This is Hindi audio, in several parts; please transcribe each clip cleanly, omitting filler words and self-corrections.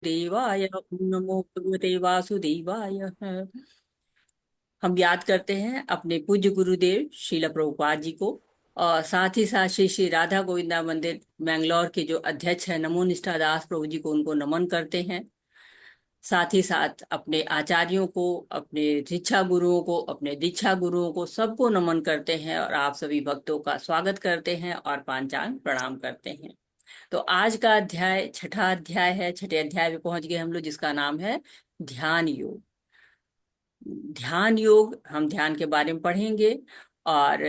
देवाय ओम नमो भगवते वासुदेवाय। हम याद करते हैं अपने पूज्य गुरुदेव श्रील प्रभुपाद जी को, और साथ ही साथ श्री श्री राधा गोविंदा मंदिर मैंगलोर के जो अध्यक्ष हैं नमो निष्ठा दास प्रभु जी को, उनको नमन करते हैं। साथ ही साथ अपने आचार्यों को, अपने शिक्षा गुरुओं को, अपने दीक्षा गुरुओं को, सबको नमन करते हैं और आप सभी भक्तों का स्वागत करते हैं और पांचांग प्रणाम करते हैं। तो आज का अध्याय छठा अध्याय है। छठे अध्याय में पहुंच गए हम लोग, जिसका नाम है ध्यान योग। ध्यान योग, हम ध्यान के बारे में पढ़ेंगे। और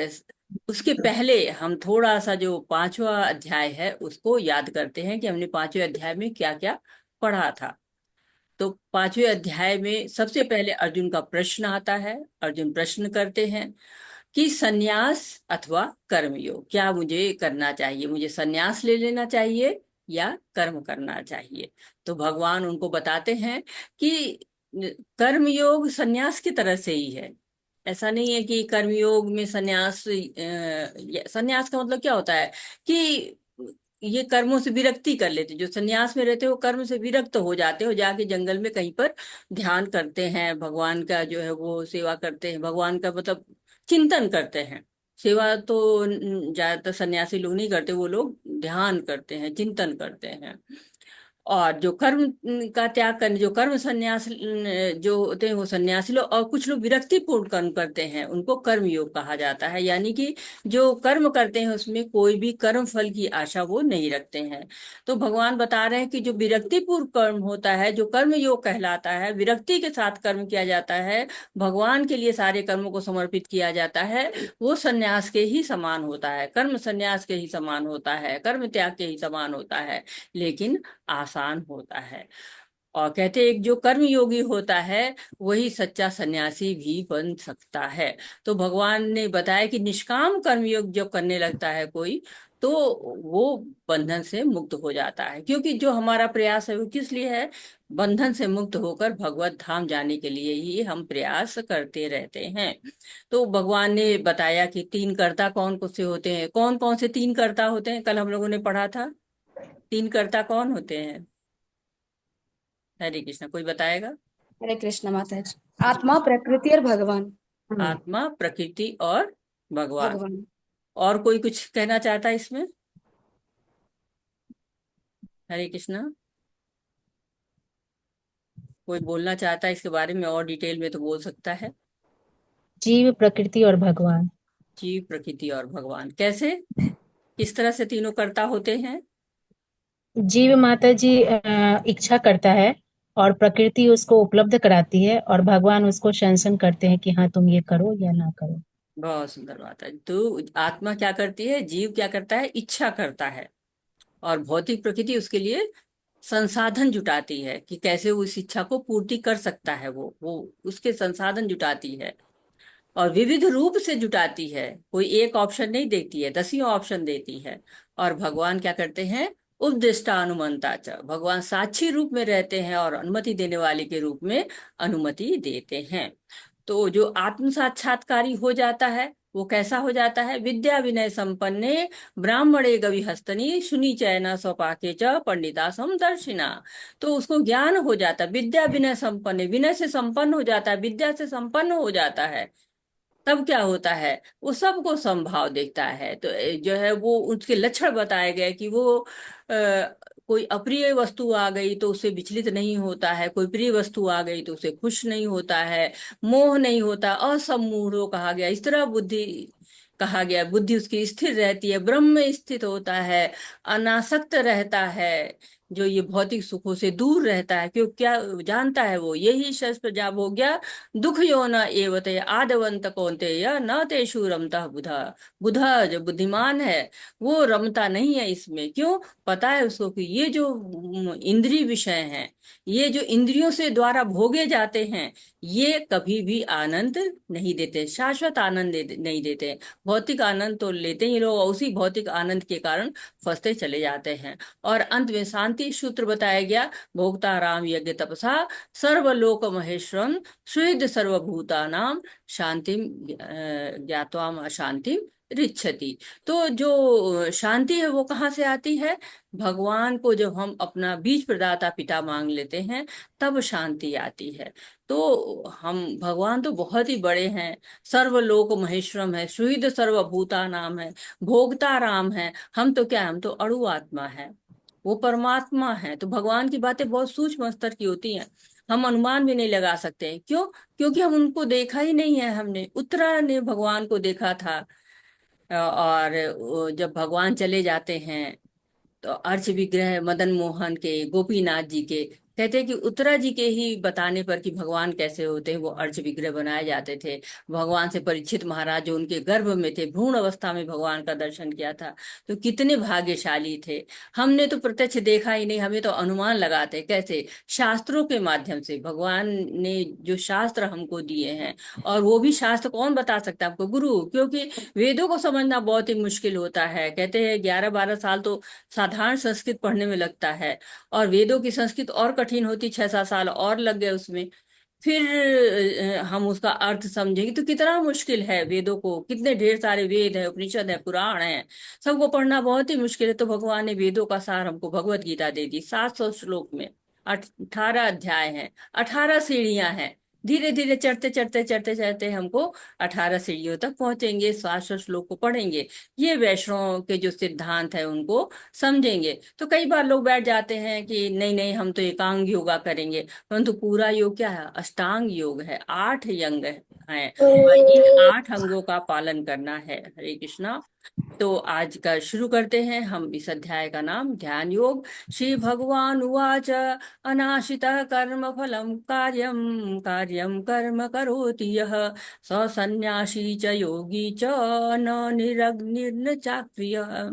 उसके पहले हम थोड़ा सा जो पांचवा अध्याय है उसको याद करते हैं कि हमने पांचवें अध्याय में क्या क्या पढ़ा था। तो पांचवें अध्याय में सबसे पहले अर्जुन का प्रश्न आता है। अर्जुन प्रश्न करते हैं कि सन्यास अथवा कर्म योग क्या मुझे करना चाहिए, मुझे सन्यास ले लेना चाहिए या कर्म करना चाहिए। तो भगवान उनको बताते हैं कि कर्म योग सन्यास की तरह से ही है। ऐसा नहीं है कि कर्म योग में सन्यास, सन्यास का मतलब क्या होता है कि ये कर्मों से विरक्ति कर लेते, जो सन्यास में रहते हो कर्म से विरक्त हो जाते हो, जाके जंगल में कहीं पर ध्यान करते हैं, भगवान का जो है वो सेवा करते हैं, भगवान का मतलब चिंतन करते हैं। सेवा तो ज्यादातर सन्यासी लोग नहीं करते, वो लोग ध्यान करते हैं, चिंतन करते हैं। और जो कर्म का त्याग करने, जो कर्म संन्यास जो होते हैं वो सन्यासी लोग, और कुछ लोग विरक्ति पूर्ण कर्म करते हैं, उनको कर्म योग कहा जाता है। यानी कि जो कर्म करते हैं उसमें कोई भी कर्म फल की आशा वो नहीं रखते हैं। तो भगवान बता रहे हैं कि जो विरक्ति पूर्ण कर्म होता है, जो कर्म योग कहलाता है, विरक्ति के साथ कर्म किया जाता है, भगवान के लिए सारे कर्मों को समर्पित किया जाता है, वो सन्यास के ही समान होता है, कर्म सन्यास के ही समान होता है, कर्म त्याग के ही समान होता है, लेकिन आसान होता है। और कहते एक जो कर्म योगी होता है वही सच्चा सन्यासी भी बन सकता है। तो भगवान ने बताया कि निष्काम कर्म योग जो करने लगता है कोई, तो वो बंधन से मुक्त हो जाता है। क्योंकि जो हमारा प्रयास है वो किस लिए है? बंधन से मुक्त होकर भगवत धाम जाने के लिए ही हम प्रयास करते रहते हैं। तो भगवान ने बताया कि तीन कर्ता कौन कौन से होते हैं, कौन कौन से तीन कर्ता होते हैं, कल हम लोगों ने पढ़ा था। तीन कर्ता कौन होते हैं? हरे कृष्णा, कोई बताएगा? हरे कृष्ण माता जी। जी। आत्मा, प्रकृति और भगवान। आत्मा, प्रकृति और भगवान। भगवान। और कोई कुछ कहना चाहता है इसमें? हरे कृष्णा, कोई बोलना चाहता है इसके बारे में और डिटेल में तो बोल सकता है। जीव, प्रकृति और भगवान। जीव, प्रकृति और भगवान कैसे, किस तरह से तीनों कर्ता होते हैं? जीव माता जी इच्छा करता है और प्रकृति उसको उपलब्ध कराती है और भगवान उसको शासन करते हैं कि हाँ तुम ये करो या ना करो। बहुत सुंदर बात है। तो आत्मा क्या करती है, जीव क्या करता है? इच्छा करता है। और भौतिक प्रकृति उसके लिए संसाधन जुटाती है कि कैसे वो इस इच्छा को पूर्ति कर सकता है, वो उसके संसाधन जुटाती है। और विविध रूप से जुटाती है, कोई एक ऑप्शन नहीं देती है, दसियों ऑप्शन देती है। और भगवान क्या करते हैं? उपदेष्टा अनुमंता च, भगवान साक्षी रूप में रहते हैं और अनुमति देने वाले के रूप में अनुमति देते हैं। तो जो आत्म साक्षात्कारी हो जाता है वो कैसा हो जाता है? विद्या विनय संपन्ने ब्राह्मणे गवि हस्तनी सुनी चैन स्वपाके च पंडिता समदर्शिना। तो उसको ज्ञान हो जाता है, विद्या विनय संपन्न, विनय से संपन्न हो जाता है, विद्या से संपन्न हो जाता है। तब क्या होता है? वो सबको समभाव देखता है। तो जो है वो उसके लक्षण बताए गए कि वो कोई अप्रिय वस्तु आ गई तो उससे विचलित नहीं होता है, कोई प्रिय वस्तु आ गई तो उससे खुश नहीं होता है, मोह नहीं होता, असम्मूढ़ो कहा गया, इस तरह बुद्धि कहा गया, बुद्धि उसकी स्थिर रहती है, ब्रह्म में स्थित होता है, अनासक्त रहता है, जो ये भौतिक सुखों से दूर रहता है। क्यों? क्या जानता है वो? यही शस्त्र जाब हो गया, दुख यो न एवते आदवंत कौन्तेय न तेषु रमता बुधा। बुधा जो बुद्धिमान है वो रमता नहीं है इसमें। क्यों? पता है उसको कि ये जो इंद्रिय विषय हैं, ये जो इंद्रियों से द्वारा भोगे जाते हैं, ये कभी भी आनंद नहीं देते, शाश्वत आनंद नहीं देते। भौतिक आनंद तो लेते ही लोग, और उसी भौतिक आनंद के कारण फंसते चले जाते हैं। और अंत में शांति सूत्र बताया गया, भोक्ता राम यज्ञ तपसा सर्वलोक महेश्वरम सुहृद सर्वभूतानां शांतिम ज्ञात्वा अशांतिम रिच्छति। तो जो शांति है वो कहाँ से आती है? भगवान को जब हम अपना बीज प्रदाता पिता मांग लेते हैं तब शांति आती है। तो हम भगवान तो बहुत ही बड़े हैं, सर्वलोक महेश्वरम है, सुहृद सर्वभूता नाम है, भोगता राम है। हम तो क्या है? हम तो अणु आत्मा है, वो परमात्मा है। तो भगवान की बातें बहुत सूक्ष्म स्तर की होती हैं, हम अनुमान भी नहीं लगा सकते। क्यों? क्योंकि हम उनको देखा ही नहीं है। हमने उत्तरा ने भगवान को देखा था, और जब भगवान चले जाते हैं तो अर्च विग्रह मदन मोहन के, गोपीनाथ जी के, कहते हैं कि उत्तरा जी के ही बताने पर कि भगवान कैसे होते हैं वो अर्च विग्रह बनाए जाते थे। भगवान से परीक्षित महाराज जो उनके गर्भ में थे, भ्रूण अवस्था में भगवान का दर्शन किया था। तो कितने भाग्यशाली थे। हमने तो प्रत्यक्ष देखा ही नहीं, हमें तो अनुमान लगाते। कैसे? शास्त्रों के माध्यम से। भगवान ने जो शास्त्र हमको दिए हैं, और वो भी शास्त्र कौन बता सकता है आपको? गुरु। क्योंकि वेदों को समझना बहुत ही मुश्किल होता है। कहते हैं 11-12 साल तो साधारण संस्कृत पढ़ने में लगता है, और वेदों की संस्कृत और कठिन होती, 6-7 साल और लग गए उसमें। फिर हम उसका अर्थ समझेंगे तो कितना मुश्किल है। वेदों को, कितने ढेर सारे वेद है, उपनिषद है, पुराण है, सबको पढ़ना बहुत ही मुश्किल है। तो भगवान ने वेदों का सार हमको भगवत गीता दे दी, 700 श्लोक में, 18 अध्याय हैं, 18 सीढ़ियां हैं। धीरे धीरे चढ़ते चढ़ते चढ़ते चढ़ते हमको 18 सीढ़ियों तक पहुंचेंगे, 700 श्लोक को पढ़ेंगे, ये वैष्णव के जो सिद्धांत है उनको समझेंगे। तो कई बार लोग बैठ जाते हैं कि नहीं नहीं हम तो एकांग योगा करेंगे, परंतु पूरा योग क्या है? अष्टांग योग है, 8 अंग हैं, और इन 8 अंगों का पालन करना है। हरे कृष्णा। तो आज का शुरू करते हैं हम। इस अध्याय का नाम ध्यान योग। श्री भगवान उवाच अनाशितः कर्म फलम कार्यम कार्यम कर्म करोति यः स सन्न्यासी च योगी च न निरग्निर्न चाक्रियः।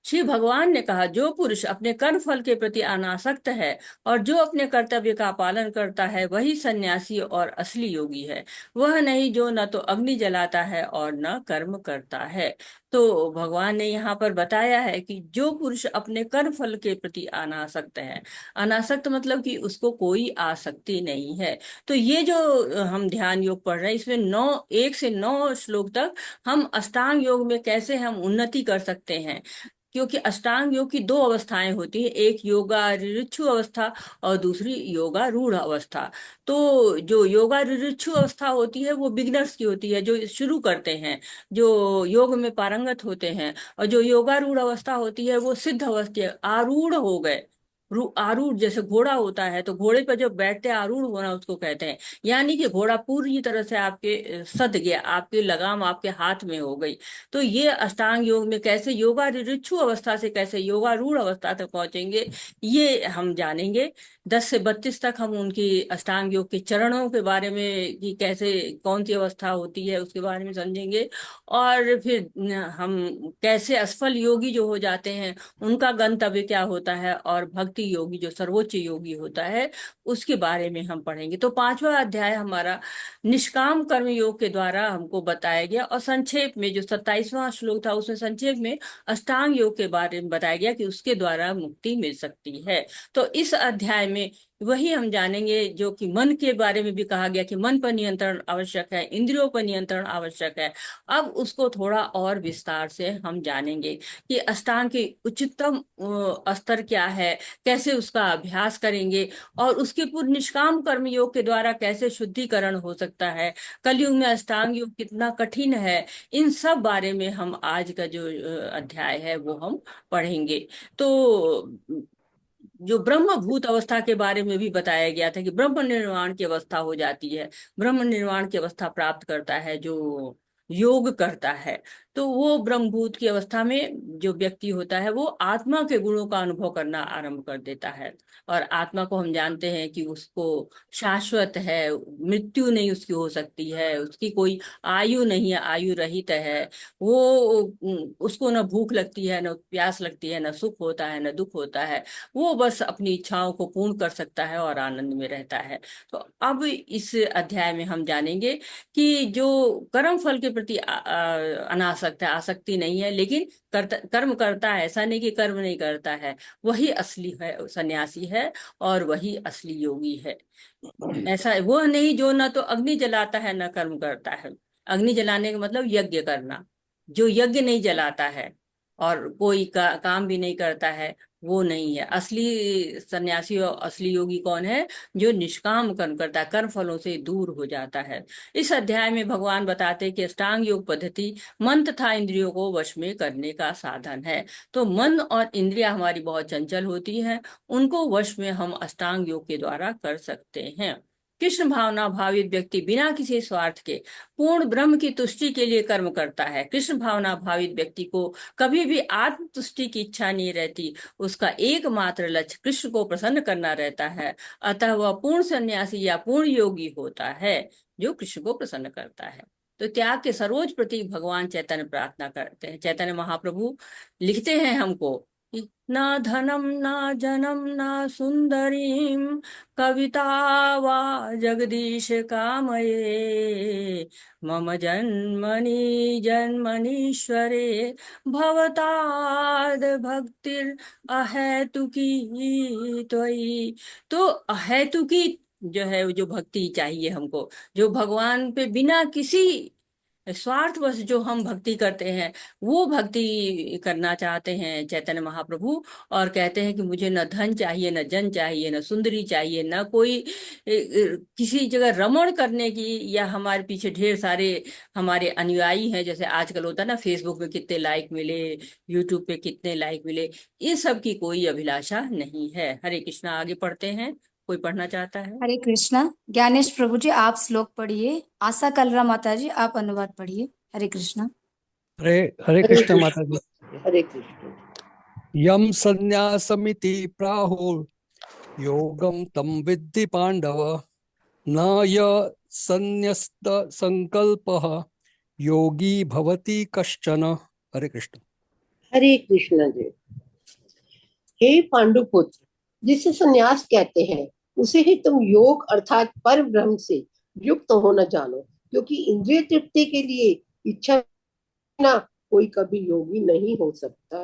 श्री भगवान ने कहा, जो पुरुष अपने कर्म फल के प्रति अनासक्त है और जो अपने कर्तव्य का पालन करता है वही सन्यासी और असली योगी है। वह नहीं जो न तो अग्नि जलाता है और न कर्म करता है। तो भगवान ने यहाँ पर बताया है कि जो पुरुष अपने कर्म फल के प्रति अनासक्त है, अनासक्त मतलब कि उसको कोई आसक्ति नहीं है। तो ये जो हम ध्यान योग पढ़ रहे हैं, इसमें 1 से 9 श्लोक तक हम अष्टांग योग में कैसे हम उन्नति कर सकते हैं। क्योंकि अष्टांग योग की 2 अवस्थाएं होती हैं, एक योगा ऋक्षु अवस्था और दूसरी योगा रूढ़ अवस्था। तो जो योगा ऋक्षु अवस्था होती है वो बिगनर्स की होती है, जो शुरू करते हैं, जो योग में पारंगत होते हैं। और जो योगा रूढ़ अवस्था होती है वो सिद्ध अवस्था, आरूढ़ हो गए। आरूढ़ जैसे घोड़ा होता है, तो घोड़े पर जो बैठते हैं आरूढ़ होना उसको कहते हैं। यानी कि घोड़ा पूरी तरह से आपके सध गया, आपकी लगाम आपके हाथ में हो गई। तो ये अष्टांग योग में कैसे योगा ऋक्षु अवस्था से कैसे योगा रूढ़ अवस्था तक पहुंचेंगे, ये हम जानेंगे। 10 से 32 तक हम उनकी अष्टांग योग के चरणों के बारे में, कि कैसे कौन सी अवस्था होती है उसके बारे में समझेंगे। और फिर हम कैसे असफल योगी जो हो जाते हैं उनका गंतव्य क्या होता है, और भक्ति योगी जो सर्वोच्च योगी होता है उसके बारे में हम पढ़ेंगे। तो 5वां अध्याय हमारा निष्काम कर्म योग के द्वारा हमको बताया गया, और संक्षेप में जो 27वां श्लोक था उसमें संक्षेप में अष्टांग योग के बारे में बताया गया कि उसके द्वारा मुक्ति मिल सकती है। तो इस अध्याय में वही हम जानेंगे जो कि मन के बारे में भी कहा गया कि मन पर नियंत्रण आवश्यक है, इंद्रियों पर नियंत्रण आवश्यक है। अब उसको थोड़ा और विस्तार से हम जानेंगे कि अष्टांग की उच्चतम स्तर क्या है, कैसे उसका अभ्यास करेंगे, और उसके पूर्व निष्काम कर्म योग के द्वारा कैसे शुद्धिकरण हो सकता है, कलयुग में अष्टांग योग कितना कठिन है। इन सब बारे में हम आज का जो अध्याय है वो हम पढ़ेंगे। तो जो ब्रह्म भूत अवस्था के बारे में भी बताया गया था कि ब्रह्म निर्वाण की अवस्था हो जाती है, ब्रह्म निर्वाण की अवस्था प्राप्त करता है जो योग करता है। तो वो ब्रह्मभूत की अवस्था में जो व्यक्ति होता है वो आत्मा के गुणों का अनुभव करना आरंभ कर देता है। और आत्मा को हम जानते हैं कि उसको शाश्वत है, मृत्यु नहीं उसकी हो सकती है, उसकी कोई आयु नहीं है, आयु रहित है। वो उसको न भूख लगती है, न प्यास लगती है, न सुख होता है, न दुख होता है। वो बस अपनी इच्छाओं को पूर्ण कर सकता है और आनंद में रहता है। तो अब इस अध्याय में हम जानेंगे कि जो कर्म फल के प्रति अनासक्त है, आसक्ति नहीं है, लेकिन कर्म करता है, ऐसा नहीं कि कर्म नहीं करता है, वही असली है सन्यासी है, और वही असली योगी है। ऐसा वो नहीं जो ना तो अग्नि जलाता है ना कर्म करता है। अग्नि जलाने का मतलब यज्ञ करना, जो यज्ञ नहीं जलाता है और कोई काम भी नहीं करता है, वो नहीं है असली सन्यासी। और असली योगी कौन है? जो निष्काम कर्म करता है, कर्म फलों से दूर हो जाता है। इस अध्याय में भगवान बताते हैं कि अष्टांग योग पद्धति मन तथा इंद्रियों को वश में करने का साधन है। तो मन और इंद्रियां हमारी बहुत चंचल होती हैं, उनको वश में हम अष्टांग योग के द्वारा कर सकते हैं। कृष्ण भावना भावित व्यक्ति बिना किसी स्वार्थ के पूर्ण ब्रह्म की तुष्टि के लिए कर्म करता है। कृष्ण भावना भावित व्यक्ति को कभी भी आत्म तुष्टि की इच्छा नहीं रहती, उसका एकमात्र लक्ष्य कृष्ण को प्रसन्न करना रहता है। अतः वह पूर्ण सन्यासी या पूर्ण योगी होता है जो कृष्ण को प्रसन्न करता है। तो त्याग के सर्वोच्च प्रतीक भगवान चैतन्य प्रार्थना करते हैं। चैतन्य महाप्रभु लिखते हैं हमको कि न धनम न जनम न सुंदरीम कविता वा जगदीश कामये मम जन्मनि जन्मनीश्वरे भवताद भक्तिर अहेतुकी त्वयि। तो अहेतुकी जो है, जो भक्ति चाहिए हमको, जो भगवान पे बिना किसी स्वार्थवश जो हम भक्ति करते हैं, वो भक्ति करना चाहते हैं चैतन्य महाप्रभु। और कहते हैं कि मुझे न धन चाहिए, न जन चाहिए, न सुंदरी चाहिए, न कोई किसी जगह रमण करने की, या हमारे पीछे ढेर सारे हमारे अनुयायी हैं, जैसे आजकल होता है ना, फेसबुक पे कितने लाइक मिले, यूट्यूब पे कितने लाइक मिले, ये सब की कोई अभिलाषा नहीं है। हरे कृष्णा। आगे पढ़ते हैं, कोई पढ़ना चाहता है? हरे कृष्णा। ज्ञानेश प्रभु जी आप श्लोक पढ़िए। आशा कलरा माता जी आप अनुवाद पढ़िए। हरे कृष्णा। हरे हरे हरे कृष्ण कृष्ण। माता जी। हरे कृष्ण। यम संन्यासमिति प्राहुर योगम तम विद्धि पांडव न य संन्यस्त संकल्पः योगी भवति कश्चन। हरे कृष्ण। हरे कृष्ण जी। हे पांडुपुत्र, जिसे संन्यास कहते हैं उसे ही तुम योग अर्थात पर ब्रह्म से युक्त होना जानो, क्योंकि इंद्रिय तृप्ति के लिए इच्छा बिना कोई कभी योगी नहीं हो सकता।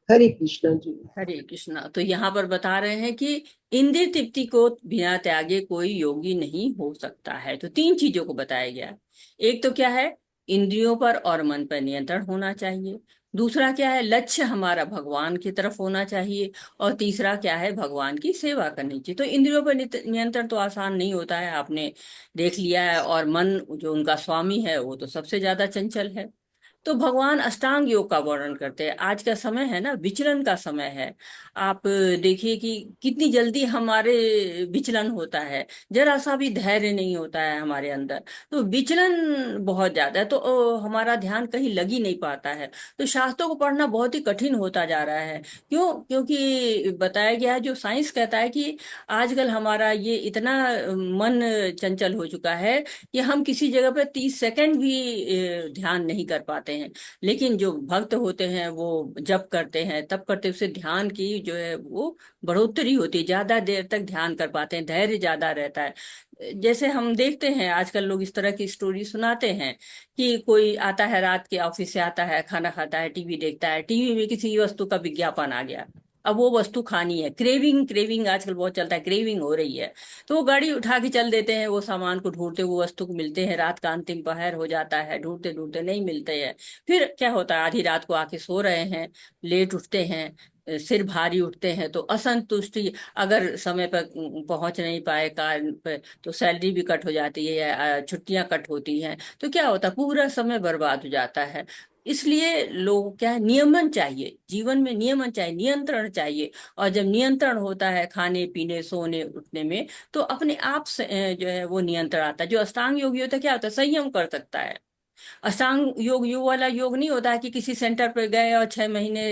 हरे कृष्ण जी। हरे कृष्णा। तो यहाँ पर बता रहे हैं कि इंद्रिय तृप्ति को बिना त्यागे कोई योगी नहीं हो सकता है। तो तीन चीजों को बताया गया। एक तो क्या है? इंद्रियों पर और मन पर नियंत्रण होना चाहिए। दूसरा क्या है? लक्ष्य हमारा भगवान की तरफ होना चाहिए। और तीसरा क्या है? भगवान की सेवा करनी चाहिए। तो इंद्रियों पर नियंत्रण तो आसान नहीं होता है, आपने देख लिया है। और मन जो उनका स्वामी है, वो तो सबसे ज्यादा चंचल है। तो भगवान अष्टांग योग का वर्णन करते हैं। आज का समय है ना, विचलन का समय है। आप देखिए कि कितनी जल्दी हमारे विचलन होता है, जरा सा भी धैर्य नहीं होता है हमारे अंदर। तो विचलन बहुत ज्यादा है, तो हमारा ध्यान कहीं लग ही नहीं पाता है। तो शास्त्रों को पढ़ना बहुत ही कठिन होता जा रहा है। क्यों? क्योंकि बताया गया है, जो साइंस कहता है कि आजकल हमारा ये इतना मन चंचल हो चुका है कि हम किसी जगह पर 30 सेकंड भी ध्यान नहीं कर पाते हैं। लेकिन जो भक्त होते हैं वो जब करते हैं, तब करते उससे ध्यान की जो है वो बढ़ोतरी होती है, ज्यादा देर तक ध्यान कर पाते हैं, धैर्य ज्यादा रहता है। जैसे हम देखते हैं आजकल लोग इस तरह की स्टोरी सुनाते हैं कि कोई आता है, रात के ऑफिस से आता है, खाना खाता है, टीवी देखता है, टीवी में किसी वस्तु का विज्ञापन आ गया, अब वो वस्तु खानी है। क्रेविंग, क्रेविंग आजकल बहुत चलता है, क्रेविंग हो रही है। तो वो गाड़ी उठा के चल देते हैं, वो सामान को ढूंढते, वो वस्तु को मिलते हैं, रात का अंतिम पहर हो जाता है, ढूंढते ढूंढते नहीं मिलते हैं। फिर क्या होता है? आधी रात को आके सो रहे हैं, लेट उठते हैं, सिर भारी उठते हैं, तो असंतुष्टि, अगर समय पर पहुंच नहीं पाए कार्य पे, तो सैलरी भी कट हो जाती है, या छुट्टियां कट होती हैं। तो क्या होता है? पूरा समय बर्बाद हो जाता है। इसलिए लोग क्या है, नियमन चाहिए, जीवन में नियमन चाहिए, नियंत्रण चाहिए। और जब नियंत्रण होता है खाने पीने सोने उठने में, तो अपने आप से जो है वो नियंत्रण आता है। जो अष्टांग योगी होता है, क्या होता है? संयम कर सकता है। अष्टांग योग योग वाला योग नहीं होता है कि किसी सेंटर पर गए और 6 महीने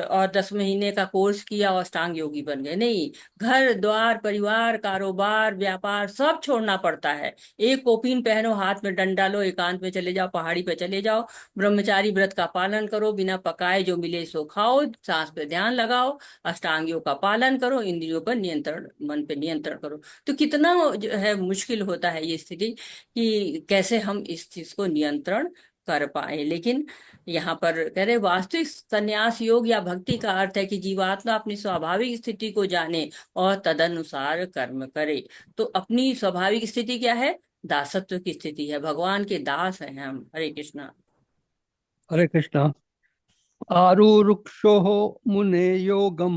और 10 महीने का कोर्स किया और अष्टांग योगी बन गए। नहीं, घर द्वार परिवार कारोबार व्यापार सब छोड़ना पड़ता है। एक कोपीन पहनो, हाथ में डंडा लो, एकांत में चले जाओ, पहाड़ी पे चले जाओ, ब्रह्मचारी व्रत का पालन करो, बिना पकाए जो मिले सो खाओ, सांस पे ध्यान लगाओ, अष्टांग योग का पालन करो, इंद्रियों पर नियंत्रण, मन पे नियंत्रण करो। तो कितना जो है मुश्किल होता है ये स्थिति कि कैसे हम इस चीज को नियंत्रण कर पाए। लेकिन यहाँ पर कह रहे वास्तविक संन्यास योग या भक्ति का अर्थ है कि जीवात्मा अपनी स्वाभाविक स्थिति को जाने और तदनुसार कर्म करे। तो अपनी स्वाभाविक स्थिति क्या है? दासत्व की स्थिति है, भगवान के दास हैं हम। हरे कृष्णा। हरे कृष्णा। आरुरुक्षोः मुने योगम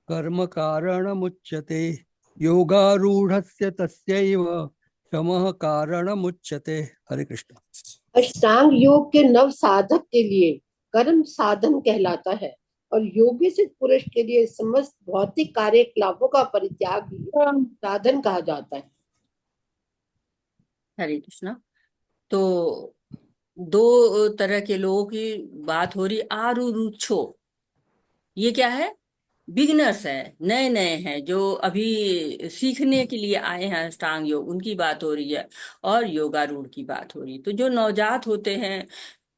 कर्म कारणमुच्यते, योगारूढ़स्य तस्यैव शमः कारणमुच्यते। हरे कृष्ण। अष्टांग योग के नव साधक के लिए कर्म साधन कहलाता है और योगी सिद्ध पुरुष के लिए समस्त भौतिक कार्यकलापों का परित्याग ही साधन कहा जाता है। हरे कृष्णा। तो दो तरह के लोगों की बात हो रही। आरुरुक्षो, ये क्या है? बिगिनर्स है, नए नए हैं, जो अभी सीखने के लिए आए हैं अष्टांग योग, उनकी बात हो रही है। और योगारूढ़ की बात हो रही है। तो जो नवजात होते हैं,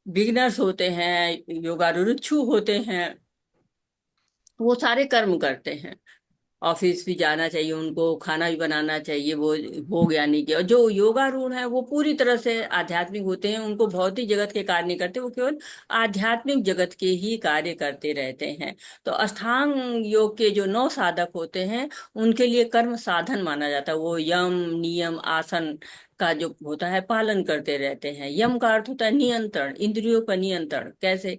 बिगिनर्स होते हैं, योगारूढ़ होते हैं, वो सारे कर्म करते हैं। ऑफिस भी जाना चाहिए उनको, खाना भी बनाना चाहिए, वो भोग यानी कि। और जो योगारूढ़ है वो पूरी तरह से आध्यात्मिक होते हैं, उनको भौतिक जगत के कार्य नहीं करते, वो केवल आध्यात्मिक जगत के ही कार्य करते रहते हैं। तो अष्टांग योग के जो 9 साधक होते हैं, उनके लिए कर्म साधन माना जाता है। वो यम नियम आसन का जो होता है पालन करते रहते हैं। यम का अर्थ होता है नियंत्रण, इंद्रियों का नियंत्रण। कैसे?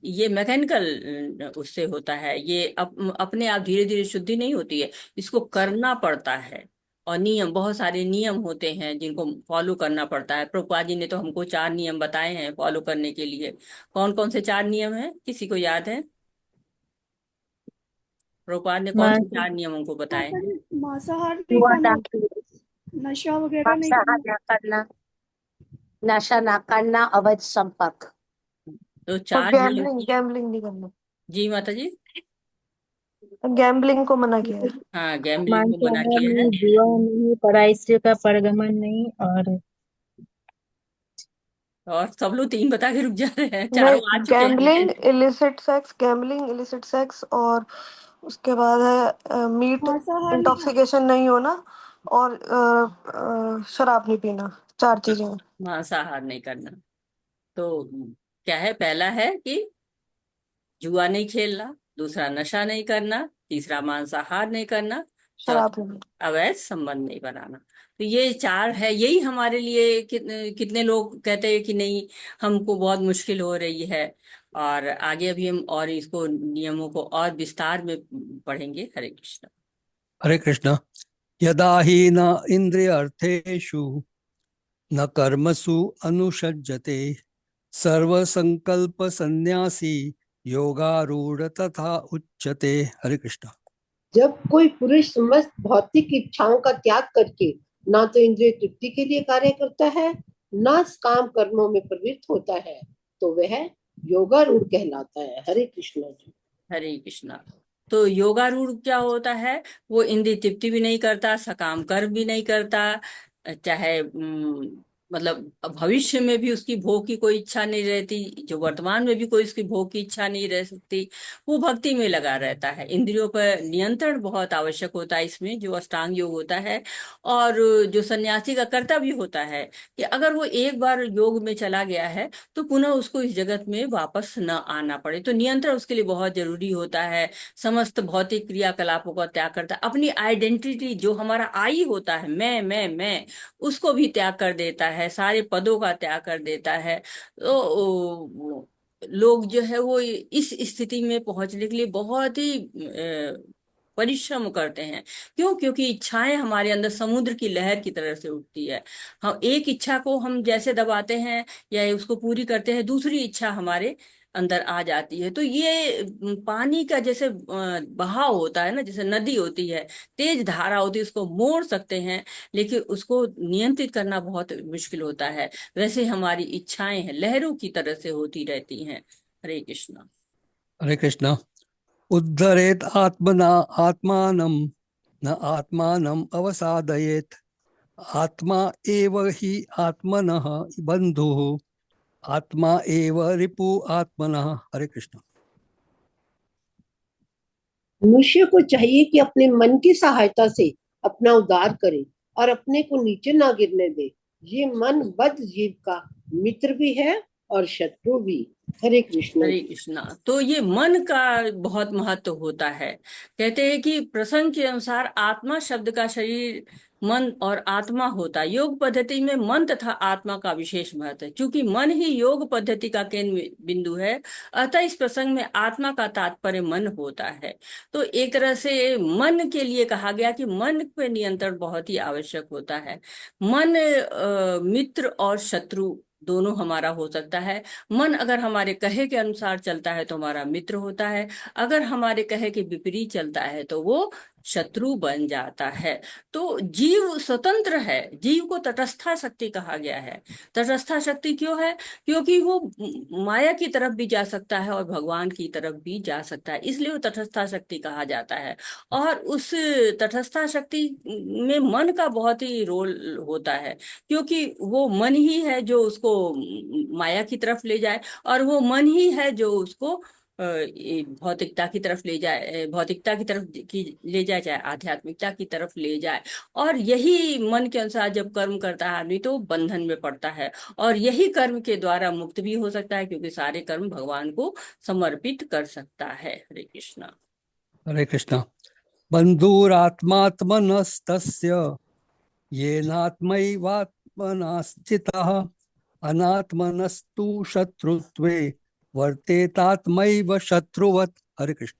ये मैकेनिकल उससे होता है, ये अपने आप धीरे धीरे शुद्धि नहीं होती है, इसको करना पड़ता है। और नियम, बहुत सारे नियम होते हैं जिनको फॉलो करना पड़ता है। प्रभुपाद जी ने तो हमको 4 नियम बताए हैं फॉलो करने के लिए। कौन कौन से 4 नियम हैं, किसी को याद है? प्रभुपाद ने कौन से मांस 4 नियम हमको बताए माता हैं? जी, मांसाहार नहीं जुआ खाना, ना नशा वगैरह नहीं मांसाहार करना। ना करना, नशा ना करना, अवैध संपर्क तो और 4 नियम। गैम्बलिंग गैम्बलिंग नहीं करना। जी माता जी। गैम्बलिंग को मना किया है। हाँ, गैम्बलिंग को मना मांसाहार किया है। नहीं, जुआ नहीं, पराई स्त्री का परगमन नहीं, और और सब लोग 3 बता के रुक जा रहे हैं, चारों आ नहीं, चुके हैं। गैम्बलिंग इलिसिट सेक्स, और उसके बाद है मीट मांसाहार नहीं खाना। इंटॉक्सिकेशन नहीं होना, और शराब नहीं पीना। 4 चीजें हैं। मांसाहार नहीं करना। तो क्या है? पहला है कि जुआ नहीं खेलना, दूसरा नशा नहीं करना, तीसरा मांसाहार नहीं करना, शराब चौथा नहीं। अवैध संबंध नहीं बनाना। तो ये 4 है। यही हमारे लिए कितने लोग कहते हैं कि नहीं, हमको बहुत मुश्किल हो रही है। और आगे अभी हम और इसको नियमों को और विस्तार में पढ़ेंगे। हरे कृष्ण। हरे कृष्ण। यदा ही न इंद्रियर्थेषु न कर्मसु अनुषज्जते, सर्वसंकल्प संन्यासी योगारूढ़ तथा उच्यते। हरे कृष्ण। जब कोई पुरुष समस्त भौतिक इच्छाओं का त्याग करके ना तो इंद्रिय तृप्ति के लिए कार्य करता है, ना काम कर्मों में प्रवृत्त होता है, तो वह योगारूढ़ कहलाता है। हरे कृष्ण जी। हरे कृष्णा। तो योगारूढ़ क्या होता है? वो इंद्रिय तृप्ति भी नहीं करता, सकाम कर्म भी नहीं करता, चाहे मतलब भविष्य में भी उसकी भोग की कोई इच्छा नहीं रहती, जो वर्तमान में भी कोई उसकी भोग की इच्छा नहीं रह सकती। वो भक्ति में लगा रहता है। इंद्रियों पर नियंत्रण बहुत आवश्यक होता है इसमें, जो अष्टांग योग होता है। और जो सन्यासी का कर्तव्य होता है कि अगर वो एक बार योग में चला गया है, तो पुनः उसको इस जगत में वापस न आना पड़े। तो नियंत्रण उसके लिए बहुत जरूरी होता है। समस्त भौतिक क्रियाकलापों का त्याग करता है। अपनी आइडेंटिटी, जो हमारा आई होता है, मैं, उसको भी त्याग कर देता है, सारे पदों का त्याग कर देता है। तो लोग जो है वो इस स्थिति में पहुंचने के लिए बहुत ही परिश्रम करते हैं। क्यों? क्योंकि इच्छाएं हमारे अंदर समुद्र की लहर की तरह से उठती है। हम एक इच्छा को हम जैसे दबाते हैं या उसको पूरी करते हैं, दूसरी इच्छा हमारे अंदर आ जाती है। तो ये पानी का जैसे बहाव होता है ना, जैसे नदी होती है, तेज धारा होती है, उसको मोड़ सकते हैं, लेकिन उसको नियंत्रित करना बहुत मुश्किल होता है। वैसे हमारी इच्छाएं हैं, लहरों की तरह से होती रहती हैं। हरे कृष्णा। हरे कृष्ण। उद्धरेत आत्मना आत्मानं न आत्मानं अवसादयेत, आत्मा एव हि आत्मनः बन्धुः, आत्मा एव रिपु आत्मनः। हरे कृष्ण। मनुष्य को चाहिए कि अपने मन की सहायता से अपना उद्धार करे और अपने को नीचे ना गिरने दे। ये मन बद्ध जीव का मित्र भी है और शत्रु भी। हरे कृष्ण हरे जी। कृष्णा। तो ये मन का बहुत महत्व होता है। कहते हैं कि प्रसंग के अनुसार आत्मा शब्द का शरीर, मन और आत्मा होता है। योग पद्धति में मन तथा आत्मा का विशेष महत्व है, क्योंकि मन ही योग पद्धति का केंद्र बिंदु है। अतः इस प्रसंग में आत्मा का तात्पर्य मन होता है। तो एक तरह से मन के लिए कहा गया कि मन पे नियंत्रण बहुत ही आवश्यक होता है। मन मित्र और शत्रु दोनों हमारा हो सकता है। मन अगर हमारे कहे के अनुसार चलता है तो हमारा मित्र होता है, अगर हमारे कहे के विपरीत चलता है तो वो शत्रु बन जाता है। तो जीव स्वतंत्र है, जीव को तटस्था शक्ति कहा गया है। तटस्था शक्ति क्यों है? क्योंकि वो माया की तरफ भी जा सकता है और भगवान की तरफ भी जा सकता है, इसलिए वो तटस्था शक्ति कहा जाता है। और उस तटस्था शक्ति में मन का बहुत ही रोल होता है, क्योंकि वो मन ही है जो उसको माया की तरफ ले जाए, और वो मन ही है जो उसको ये भौतिकता की तरफ ले जाए, भौतिकता की तरफ की ले जाए, चाहे आध्यात्मिकता की तरफ ले जाए। और यही मन के अनुसार जब कर्म करता है आदमी तो बंधन में पड़ता है, और यही कर्म के द्वारा मुक्त भी हो सकता है, क्योंकि सारे कर्म भगवान को समर्पित कर सकता है। हरे कृष्णा। हरे कृष्णा। बंधुरात्मात्मनस्तस्य येनात्मैवात्मना स्थितः अनात्मनस्तु शत्रुत्वे वर्तेतात्मैव शत्रुवत्। हरे कृष्ण।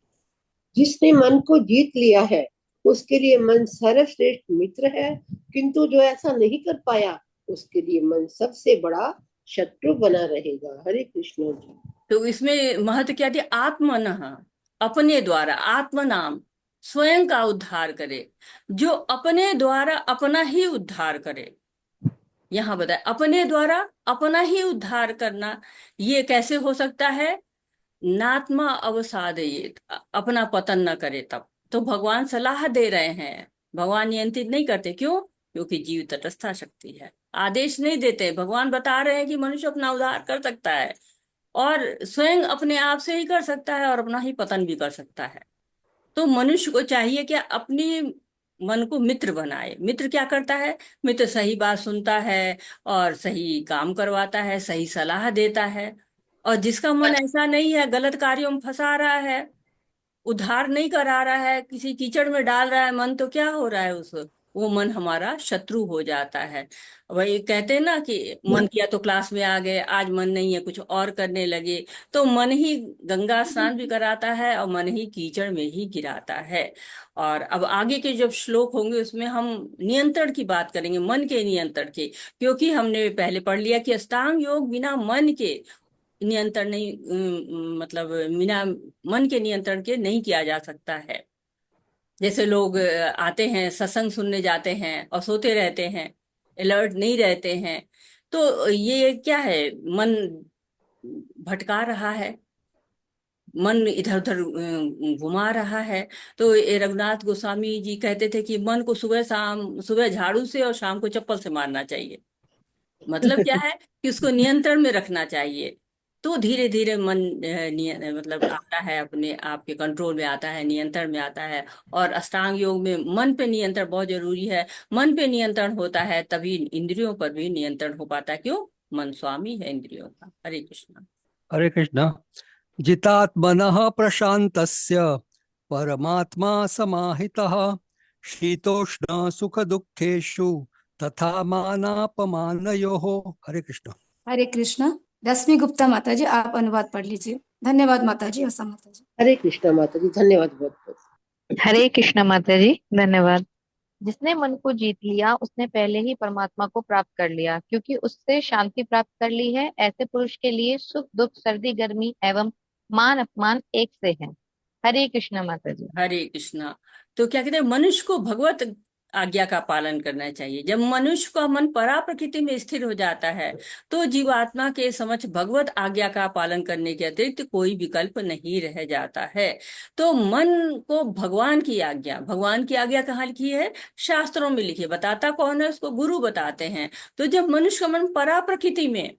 जिसने मन को जीत लिया है उसके लिए मन सर्वश्रेष्ठ मित्र है, किंतु जो ऐसा नहीं कर पाया उसके लिए मन सबसे बड़ा शत्रु बना रहेगा। हरे कृष्ण जी। तो इसमें महत्व क्या दिया? आत्मनः, अपने द्वारा, आत्मनाम, स्वयं का उद्धार करे। जो अपने द्वारा अपना ही उद्धार करे, यहाँ बताए अपने द्वारा अपना ही उद्धार करना। ये कैसे हो सकता है? नात्मा अवसादयेत, अपना पतन न करे तब। तो भगवान सलाह दे रहे हैं, भगवान नियंत्रित नहीं करते। क्यों? क्योंकि जीव तटस्था शक्ति है, आदेश नहीं देते। भगवान बता रहे हैं कि मनुष्य अपना उद्धार कर सकता है, और स्वयं अपने आप से ही कर सकता है, और अपना ही पतन भी कर सकता है। तो मनुष्य को चाहिए कि अपनी मन को मित्र बनाए। मित्र क्या करता है? मित्र सही बात सुनता है, और सही काम करवाता है, सही सलाह देता है। और जिसका मन ऐसा नहीं है, गलत कार्यों में फंसा रहा है, उद्धार नहीं करा रहा है, किसी कीचड़ में डाल रहा है मन, तो क्या हो रहा है? उस वो मन हमारा शत्रु हो जाता है। वही कहते हैं ना कि मन किया तो क्लास में आ गए, आज मन नहीं है कुछ और करने लगे। तो मन ही गंगा स्नान भी कराता है, और मन ही कीचड़ में ही गिराता है। और अब आगे के जब श्लोक होंगे उसमें हम नियंत्रण की बात करेंगे, मन के नियंत्रण की। क्योंकि हमने पहले पढ़ लिया कि अष्टांग योग बिना मन के नियंत्रण नहीं, मतलब बिना मन के नियंत्रण के नहीं किया जा सकता है। जैसे लोग आते हैं, सत्संग सुनने जाते हैं और सोते रहते हैं, अलर्ट नहीं रहते हैं, तो ये क्या है? मन भटका रहा है, मन इधर उधर घुमा रहा है। तो ये रघुनाथ गोस्वामी जी कहते थे कि मन को सुबह शाम, सुबह झाड़ू से और शाम को चप्पल से मारना चाहिए। मतलब क्या है कि उसको नियंत्रण में रखना चाहिए। तो धीरे धीरे मन मतलब आता है, अपने आप के कंट्रोल में आता है, नियंत्रण में आता है। और अष्टांग योग में मन पे नियंत्रण बहुत जरूरी है। मन पे नियंत्रण होता है तभी इंद्रियों पर भी नियंत्रण हो पाता है। क्यों? मन स्वामी है इंद्रियों का। हरे कृष्णा। हरे कृष्ण। जितात्मनः प्रशान्तस्य परमात्मा समाहितः शीतोष्ण सुख दुखेषु तथा मानापमानयोः। हरे कृष्ण। हरे कृष्णा। रश्मि गुप्ता माता जी, आप अनुवाद पढ़ लीजिए। धन्यवाद माता जी, आशा माता जी। हरे कृष्ण माता जी, धन्यवाद बहुत बहुत। हरे कृष्ण माता जी, धन्यवाद। जिसने मन को जीत लिया उसने पहले ही परमात्मा को प्राप्त कर लिया, क्योंकि उससे शांति प्राप्त कर ली है। ऐसे पुरुष के लिए सुख दुख, सर्दी गर्मी एवं मान अपमान एक से है। हरे कृष्ण माता जी। हरे कृष्णा। तो क्या कहते हैं? मनुष्य को भगवत आज्ञा का पालन करना चाहिए। जब मनुष्य का मन परा प्रकृति में स्थिर हो जाता है तो जीवात्मा के समक्ष भगवत आज्ञा का पालन करने के अतिरिक्त कोई विकल्प नहीं रह जाता है। तो मन को भगवान की आज्ञा कहाँ लिखी है? शास्त्रों में लिखी है। बताता कौन है? उसको गुरु बताते हैं। तो जब मनुष्य का मन परा प्रकृति में,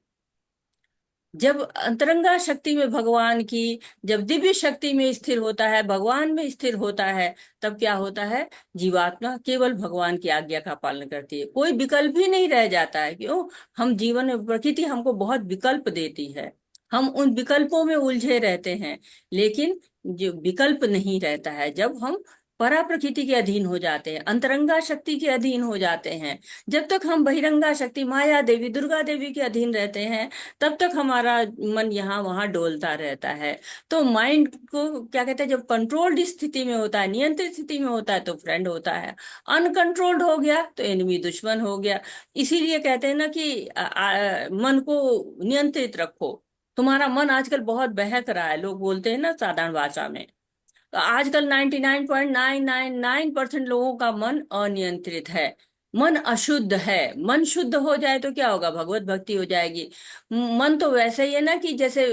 जब अंतरंगा शक्ति में भगवान की, जब दिव्य शक्ति में स्थिर होता है, भगवान में स्थिर होता है, तब क्या होता है? जीवात्मा केवल भगवान की आज्ञा का पालन करती है, कोई विकल्प ही नहीं रह जाता है। क्यों? हम जीवन में, प्रकृति हमको बहुत विकल्प देती है। हम उन विकल्पों में उलझे रहते हैं, लेकिन जो विकल्प नहीं रहता है जब हम परा प्रकृति के अधीन हो जाते हैं, अंतरंगा शक्ति के अधीन हो जाते हैं। जब तक हम बहिरंगा शक्ति माया देवी दुर्गा देवी के अधीन रहते हैं, तब तक हमारा मन यहाँ वहां डोलता रहता है। तो माइंड को क्या कहते हैं, जब कंट्रोल्ड स्थिति में होता है, नियंत्रित स्थिति में होता है, तो फ्रेंड होता है। अनकंट्रोल्ड हो गया तो एनिमी, दुश्मन हो गया। इसीलिए कहते हैं ना कि मन को नियंत्रित रखो। तुम्हारा मन आजकल बहुत बहक रहा है, लोग बोलते हैं ना साधारण भाषा में। तो आजकल 99.999% लोगों का मन अनियंत्रित है, मन अशुद्ध है। मन शुद्ध हो जाए तो क्या होगा, भगवत भक्ति हो जाएगी। मन तो वैसे ही है ना कि जैसे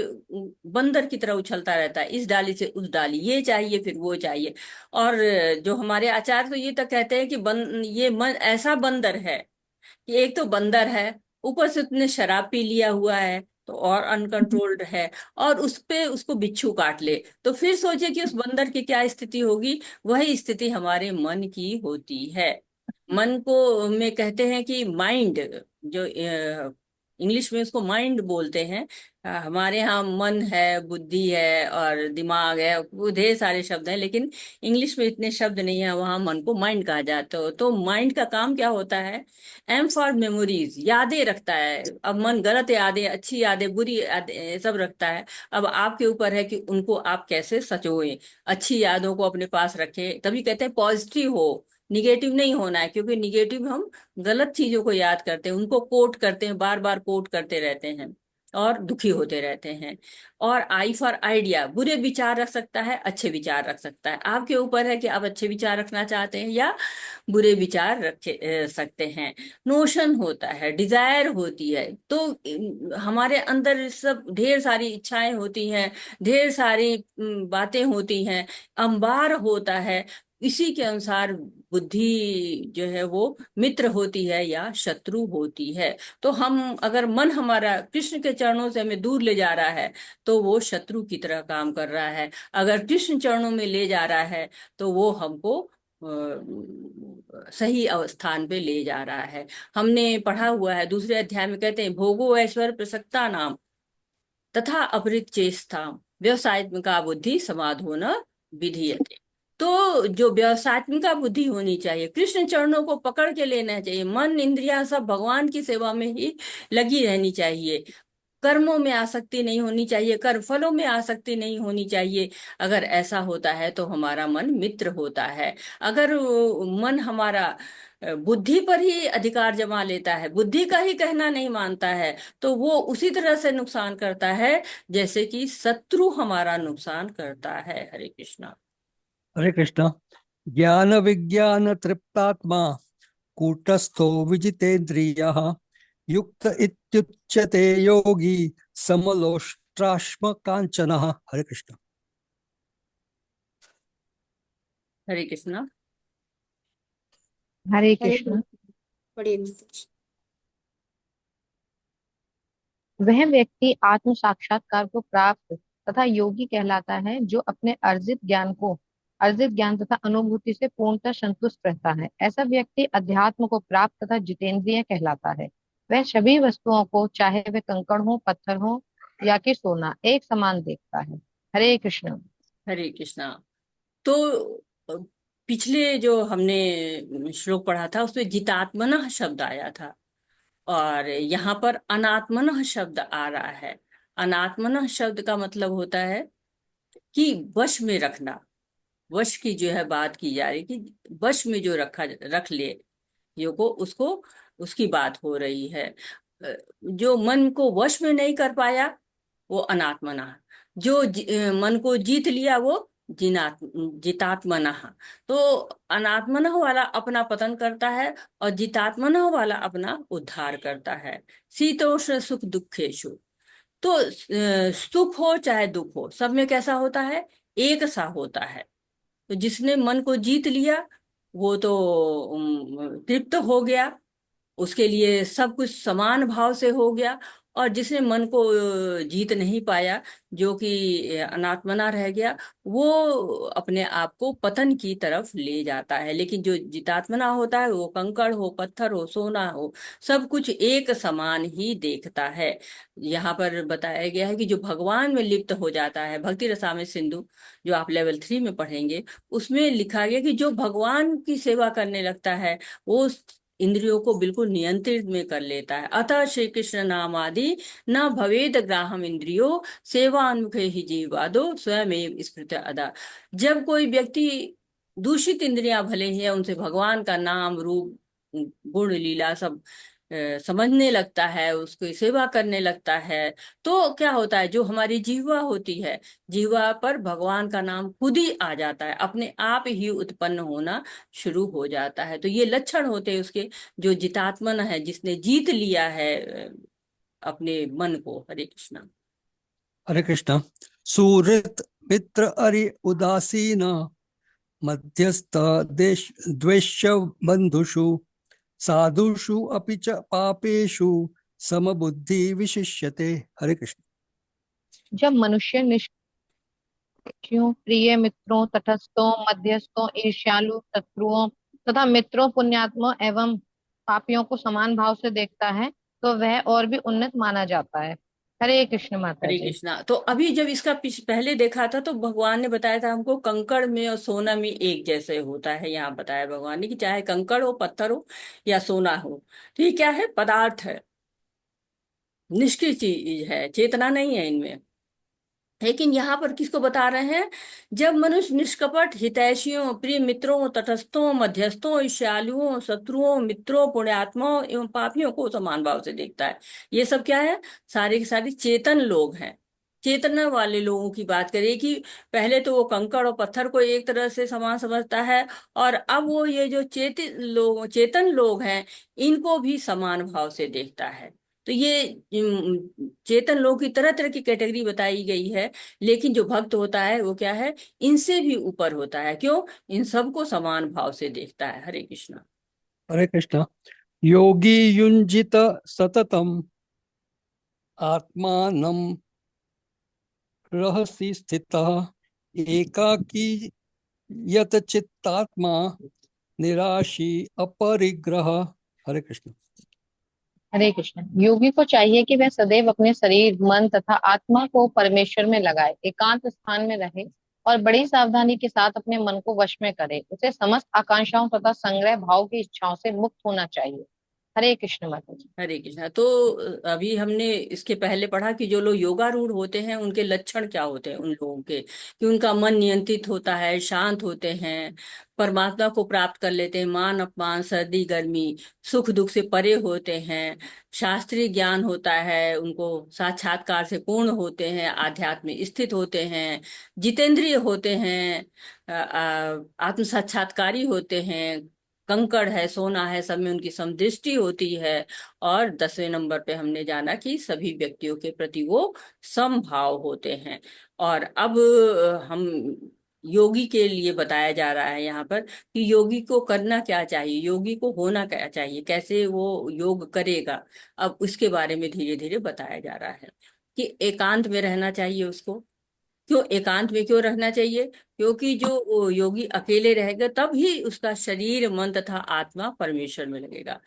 बंदर की तरह उछलता रहता है, इस डाली से उस डाली, ये चाहिए फिर वो चाहिए। और जो हमारे आचार्य तो ये तक कहते हैं कि ये मन ऐसा बंदर है कि एक तो बंदर है, ऊपर से उसने शराब पी लिया हुआ है, तो और अनकंट्रोल्ड है, और उस पे उसको बिच्छू काट ले, तो फिर सोचे कि उस बंदर की क्या स्थिति होगी। वही स्थिति हमारे मन की होती है। मन को में कहते हैं कि माइंड, जो इंग्लिश में उसको माइंड बोलते हैं। हमारे यहाँ मन है, बुद्धि है और दिमाग है, वो ढेर सारे शब्द हैं, लेकिन इंग्लिश में इतने शब्द नहीं है, वहां मन को माइंड कहा जाता है। तो माइंड का काम क्या होता है, एम फॉर मेमोरीज, यादें रखता है। अब मन गलत यादें, अच्छी यादें, बुरी यादें सब रखता है। अब आपके ऊपर है कि उनको आप कैसे सचोएं, अच्छी यादों को अपने पास रखें। तभी कहते हैं पॉजिटिव हो, निगेटिव नहीं होना है, क्योंकि निगेटिव हम गलत चीजों को याद करते हैं, उनको कोट करते हैं, बार बार कोट करते रहते हैं और दुखी होते रहते हैं। और आई फॉर आइडिया, बुरे विचार रख सकता है, अच्छे विचार रख सकता है। आपके ऊपर है कि आप अच्छे विचार रखना चाहते हैं या बुरे विचार सकते हैं। नोशन होता है, डिजायर होती है। तो हमारे अंदर सब ढेर सारी इच्छाएं होती हैं, ढेर सारी बातें होती हैं, अंबार होता है। इसी के अनुसार बुद्धि जो है वो मित्र होती है या शत्रु होती है। तो हम, अगर मन हमारा कृष्ण के चरणों से हमें दूर ले जा रहा है, तो वो शत्रु की तरह काम कर रहा है। अगर कृष्ण चरणों में ले जा रहा है, तो वो हमको सही अवस्थान पे ले जा रहा है। हमने पढ़ा हुआ है, दूसरे अध्याय में कहते हैं भोगो ऐश्वर्य प्रसक्ता नाम तथा अपरित चेष्टा व्यवसायत्मिका बुद्धि समाधो न विधीयते। तो जो व्यवसायत्मिका बुद्धि होनी चाहिए, कृष्ण चरणों को पकड़ के लेना चाहिए, मन इंद्रियां सब भगवान की सेवा में ही लगी रहनी चाहिए। कर्मों में आसक्ति नहीं होनी चाहिए, कर्म फलों में आसक्ति नहीं होनी चाहिए। अगर ऐसा होता है तो हमारा मन मित्र होता है। अगर मन हमारा बुद्धि पर ही अधिकार जमा लेता है, बुद्धि का ही कहना नहीं मानता है, तो वो उसी तरह से नुकसान करता है जैसे कि शत्रु हमारा नुकसान करता है। हरे कृष्णा। हरे कृष्ण। ज्ञान विज्ञान तृप्तात्मा कूटस्थो विजितेन्द्रियः युक्त इत्युच्यते योगी समलोष्ट्राश्म कांचनः। हरे कृष्ण। हरे कृष्णा। हरे हरे कृष्ण। पढ़िए माताजी। वह व्यक्ति आत्म साक्षात्कार को प्राप्त तथा योगी कहलाता है जो अपने अर्जित ज्ञान तथा अनुभूति से पूर्णतः संतुष्ट रहता है। ऐसा व्यक्ति अध्यात्म को प्राप्त तथा जितेंद्रिय कहलाता है। वह सभी वस्तुओं को, चाहे वे कंकड़ हो, पत्थर हो या कि सोना, एक समान देखता है। हरे कृष्ण। हरे कृष्णा। तो अ, पिछले जो हमने श्लोक पढ़ा था उसमें जितात्मनः शब्द आया था, और यहाँ पर अनात्मनः शब्द आ रहा है। अनात्मनः शब्द का मतलब होता है कि वश में रखना। वश की जो है बात की जा रही, कि वश में जो रख ले यो को, उसको, उसकी बात हो रही है। जो मन को वश में नहीं कर पाया वो अनात्मना, जो मन को जीत लिया वो जिनात जितात्मना। तो अनात्मना वाला अपना पतन करता है और जितात्मना वाला अपना उद्धार करता है। शीतोष्ण सुख दुखेशु। तो सुख हो चाहे दुख हो, सब में कैसा होता है, एक सा होता है। तो जिसने मन को जीत लिया वो तो तृप्त हो गया, उसके लिए सब कुछ समान भाव से हो गया। और जिसने मन को जीत नहीं पाया, जो कि अनात्मना रह गया, वो अपने आप को पतन की तरफ ले जाता है। लेकिन जो जितात्मना होता है, वो कंकड़ हो, पत्थर हो, सोना हो, सब कुछ एक समान ही देखता है। यहाँ पर बताया गया है कि जो भगवान में लिप्त हो जाता है, भक्ति रसामृत सिंधु जो आप लेवल 3 में पढ़ेंगे, उसमें लिखा गया कि जो भगवान की सेवा करने लगता है, वो इंद्रियों को बिल्कुल नियंत्रित में कर लेता है। अतः श्री कृष्ण नाम आदि न भवेद ग्राहम इंद्रियो सेवान्मुखे ही जीवादो स्वयं स्मृत अदा। जब कोई व्यक्ति दूषित इंद्रियां भले ही है, उनसे भगवान का नाम रूप गुण लीला सब समझने लगता है, उसकी सेवा करने लगता है, तो क्या होता है, जो हमारी जीवा होती है, जीवा पर भगवान का नाम खुद ही आ जाता है, अपने आप ही उत्पन्न होना शुरू हो जाता है। तो ये लक्षण होते हैं उसके, जो जितात्मन है, जिसने जीत लिया है अपने मन को। हरे कृष्णा। हरे कृष्ण। सुहृत मित्र अरि उदासीन मध्यस्थ देश द्वेष बंधुषु साधुषु अपि च पापेषु समबुद्धि विशिष्यते। हरे कृष्ण। जब मनुष्य निष्ठुरों, प्रिय मित्रों, तटस्थों, मध्यस्थों, ईर्ष्यालु, शत्रुओं तथा मित्रों, पुण्यात्मों एवं पापियों को समान भाव से देखता है, तो वह और भी उन्नत माना जाता है। हरे कृष्ण माता हरे जी। कृष्णा। तो अभी जब इसका पहले देखा था, तो भगवान ने बताया था हमको कंकड़ में और सोना में एक जैसे होता है। यहाँ बताया भगवान ने कि चाहे कंकड़ हो, पत्थर हो या सोना हो, तो ये क्या है, पदार्थ है, निष्क्रिय चीज है, चेतना नहीं है इनमें। लेकिन यहाँ पर किसको बता रहे हैं, जब मनुष्य निष्कपट हितैषियों, प्रिय मित्रों, तटस्थों, मध्यस्थों, ईर्ष्यालुओं, शत्रुओं, मित्रों, पुण्यात्माओं एवं पापियों को समान भाव से देखता है। ये सब क्या है, सारी की सारी चेतन लोग हैं। चेतना वाले लोगों की बात करें कि पहले तो वो कंकड़ और पत्थर को एक तरह से समान समझता है, और अब वो ये जो चेतन लोग हैं, इनको भी समान भाव से देखता है। तो ये चेतन लोगों की तरह तरह की कैटेगरी बताई गई है। लेकिन जो भक्त होता है, वो क्या है, इनसे भी ऊपर होता है। क्यों, इन सबको समान भाव से देखता है। हरे कृष्णा। हरे कृष्ण। योगी युंजित सततम आत्मानं रहसि स्थितः एकाकी यत चित्तात्मा निराशी अपरिग्रह। हरे कृष्ण। हरे कृष्ण। योगी को चाहिए कि वह सदैव अपने शरीर, मन तथा आत्मा को परमेश्वर में लगाए, एकांत स्थान में रहे और बड़ी सावधानी के साथ अपने मन को वश में करे। उसे समस्त आकांक्षाओं तथा संग्रह भाव की इच्छाओं से मुक्त होना चाहिए। हरे कृष्ण माता जी। हरे कृष्णा। तो अभी हमने इसके पहले पढ़ा कि जो लोग योगारूढ़ होते हैं, उनके लक्षण क्या होते हैं उन लोगों के, कि उनका मन नियंत्रित होता है, शांत होते हैं, परमात्मा को प्राप्त कर लेते हैं, मान अपमान, सर्दी गर्मी, सुख दुख से परे होते हैं, शास्त्रीय ज्ञान होता है उनको, साक्षात्कार से पूर्ण होते हैं, आध्यात्म में स्थित होते हैं, जितेंद्रिय होते हैं, आत्म साक्षात्कारी होते हैं, कंकड़ है, सोना है, सब में उनकी समदृष्टि होती है। और 10वें नंबर पे हमने जाना कि सभी व्यक्तियों के प्रति वो समभाव होते हैं। और अब हम योगी के लिए बताया जा रहा है यहाँ पर कि योगी को करना क्या चाहिए, योगी को होना क्या चाहिए, कैसे वो योग करेगा। अब उसके बारे में धीरे धीरे बताया जा रहा है कि एकांत में रहना चाहिए उसको। क्यों एकांत में क्यों रहना चाहिए, क्योंकि जो योगी अकेले रहेगा, तब ही उसका शरीर, मन तथा आत्मा परमेश्वर में लगेगा।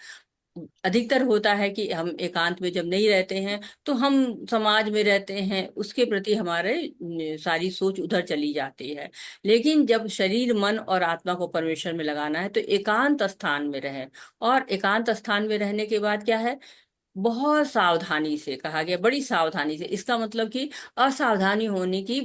अधिकतर होता है कि हम एकांत में जब नहीं रहते हैं, तो हम समाज में रहते हैं, उसके प्रति हमारे सारी सोच उधर चली जाती है। लेकिन जब शरीर, मन और आत्मा को परमेश्वर में लगाना है, तो एकांत स्थान में रहे। और एकांत स्थान में रहने के बाद क्या है, बहुत सावधानी से, कहा गया बड़ी सावधानी से, इसका मतलब कि असावधानी होने की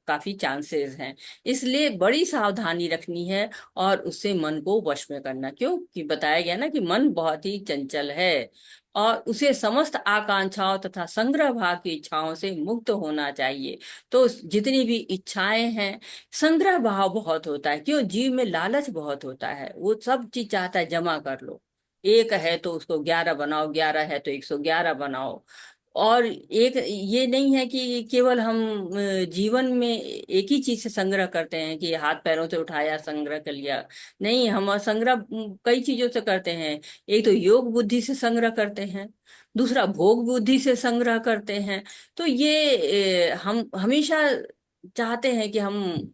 काफी चांसेस हैं। इसलिए बड़ी सावधानी रखनी है और उससे मन को वश में करना। क्यों कि बताया गया ना कि मन बहुत ही चंचल है, और उसे समस्त आकांक्षाओं तथा संग्रह भाव की इच्छाओं से मुक्त होना चाहिए। तो जितनी भी इच्छाएं हैं, संग्रह भाव बहुत होता है। क्यों, जीव में लालच बहुत होता है, वो सब चीज चाहता है जमा कर लो। एक है तो उसको 11 बनाओ, 11 है तो 111 बनाओ। और एक ये नहीं है कि केवल हम जीवन में एक ही चीज से संग्रह करते हैं कि हाथ पैरों से उठाया संग्रह कर लिया। नहीं, हम संग्रह कई चीजों से करते हैं। एक तो योग बुद्धि से संग्रह करते हैं, दूसरा भोग बुद्धि से संग्रह करते हैं। तो ये हम हमेशा चाहते हैं कि हम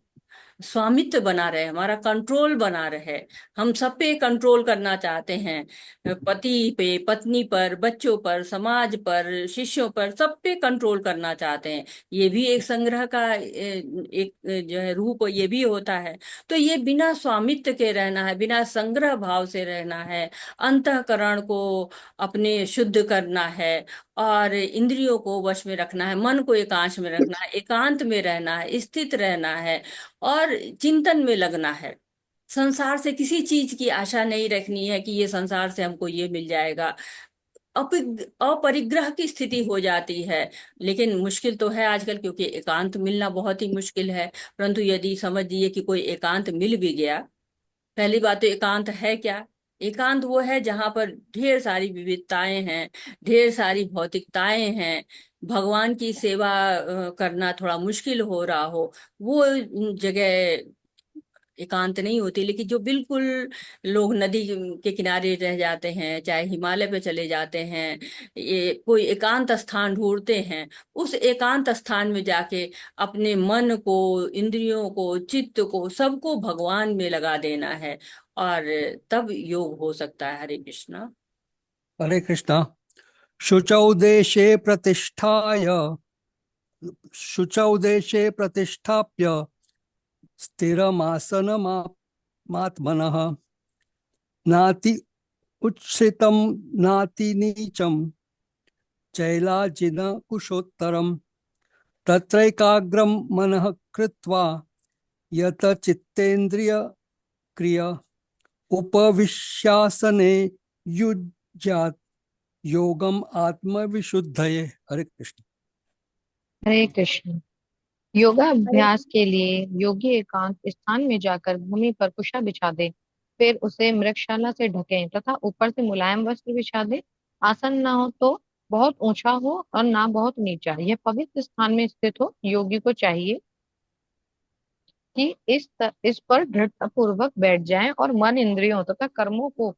स्वामित्व बना रहे, हमारा कंट्रोल बना रहे। हम सब पे कंट्रोल करना चाहते हैं, पति पे, पत्नी पर, बच्चों पर, समाज पर, शिष्यों पर, सब पे कंट्रोल करना चाहते हैं। ये भी एक संग्रह का एक जो है रूप ये भी होता है। तो ये बिना स्वामित्व के रहना है, बिना संग्रह भाव से रहना है, अंतःकरण को अपने शुद्ध करना है, और इंद्रियों को वश में रखना है, मन को एकांश में रखना है, एकांत में रहना है, स्थित रहना है, और चिंतन में लगना है। संसार से किसी चीज की आशा नहीं रखनी है कि ये संसार से हमको ये मिल जाएगा। अपरिग्रह की स्थिति हो जाती है। लेकिन मुश्किल तो है आजकल, क्योंकि एकांत मिलना बहुत ही मुश्किल है। परंतु यदि समझिए कि कोई एकांत मिल भी गया, पहली बात तो एकांत है क्या? एकांत वो है जहां पर ढेर सारी विविधताएं हैं, ढेर सारी भौतिकताएं हैं, भगवान की सेवा करना थोड़ा मुश्किल हो रहा हो, वो जगह एकांत नहीं होती। लेकिन जो बिल्कुल लोग नदी के किनारे रह जाते हैं, चाहे हिमालय पे चले जाते हैं, ये कोई एकांत स्थान ढूंढते हैं, उस एकांत स्थान में जाके अपने मन को, इंद्रियों को, चित्त को, सबको भगवान में लगा देना है, और तब योग हो सकता है। हरे कृष्णा। हरे कृष्णा। शुचौ देशे प्रतिष्ठाय, शुचौ देशे प्रतिष्ठाप्य स्थिरमासनमात्मनः नाति उच्छ्रितं नाति नीचं चैलाजिन कुशोत्तरम् तत्रैकाग्रं मनः कृत्वा यत चित्तेन्द्रिय क्रिया उपविश्यासने युज्यात् योगम आत्मविशुद्धये। हरे कृष्ण। हरे कृष्ण। योगाभ्यास के लिए योगी एकांत स्थान में जाकर भूमि पर कुशा बिछा दे, फिर उसे मृगशाला से ढकें तथा ऊपर से मुलायम वस्त्र बिछा दे। आसन ना हो तो बहुत ऊंचा हो और ना बहुत नीचा, यह पवित्र स्थान में स्थित हो। योगी को चाहिए कि इस पर दृढ़ता पूर्वक बैठ जाएं और मन, इंद्रियों तथा कर्मों को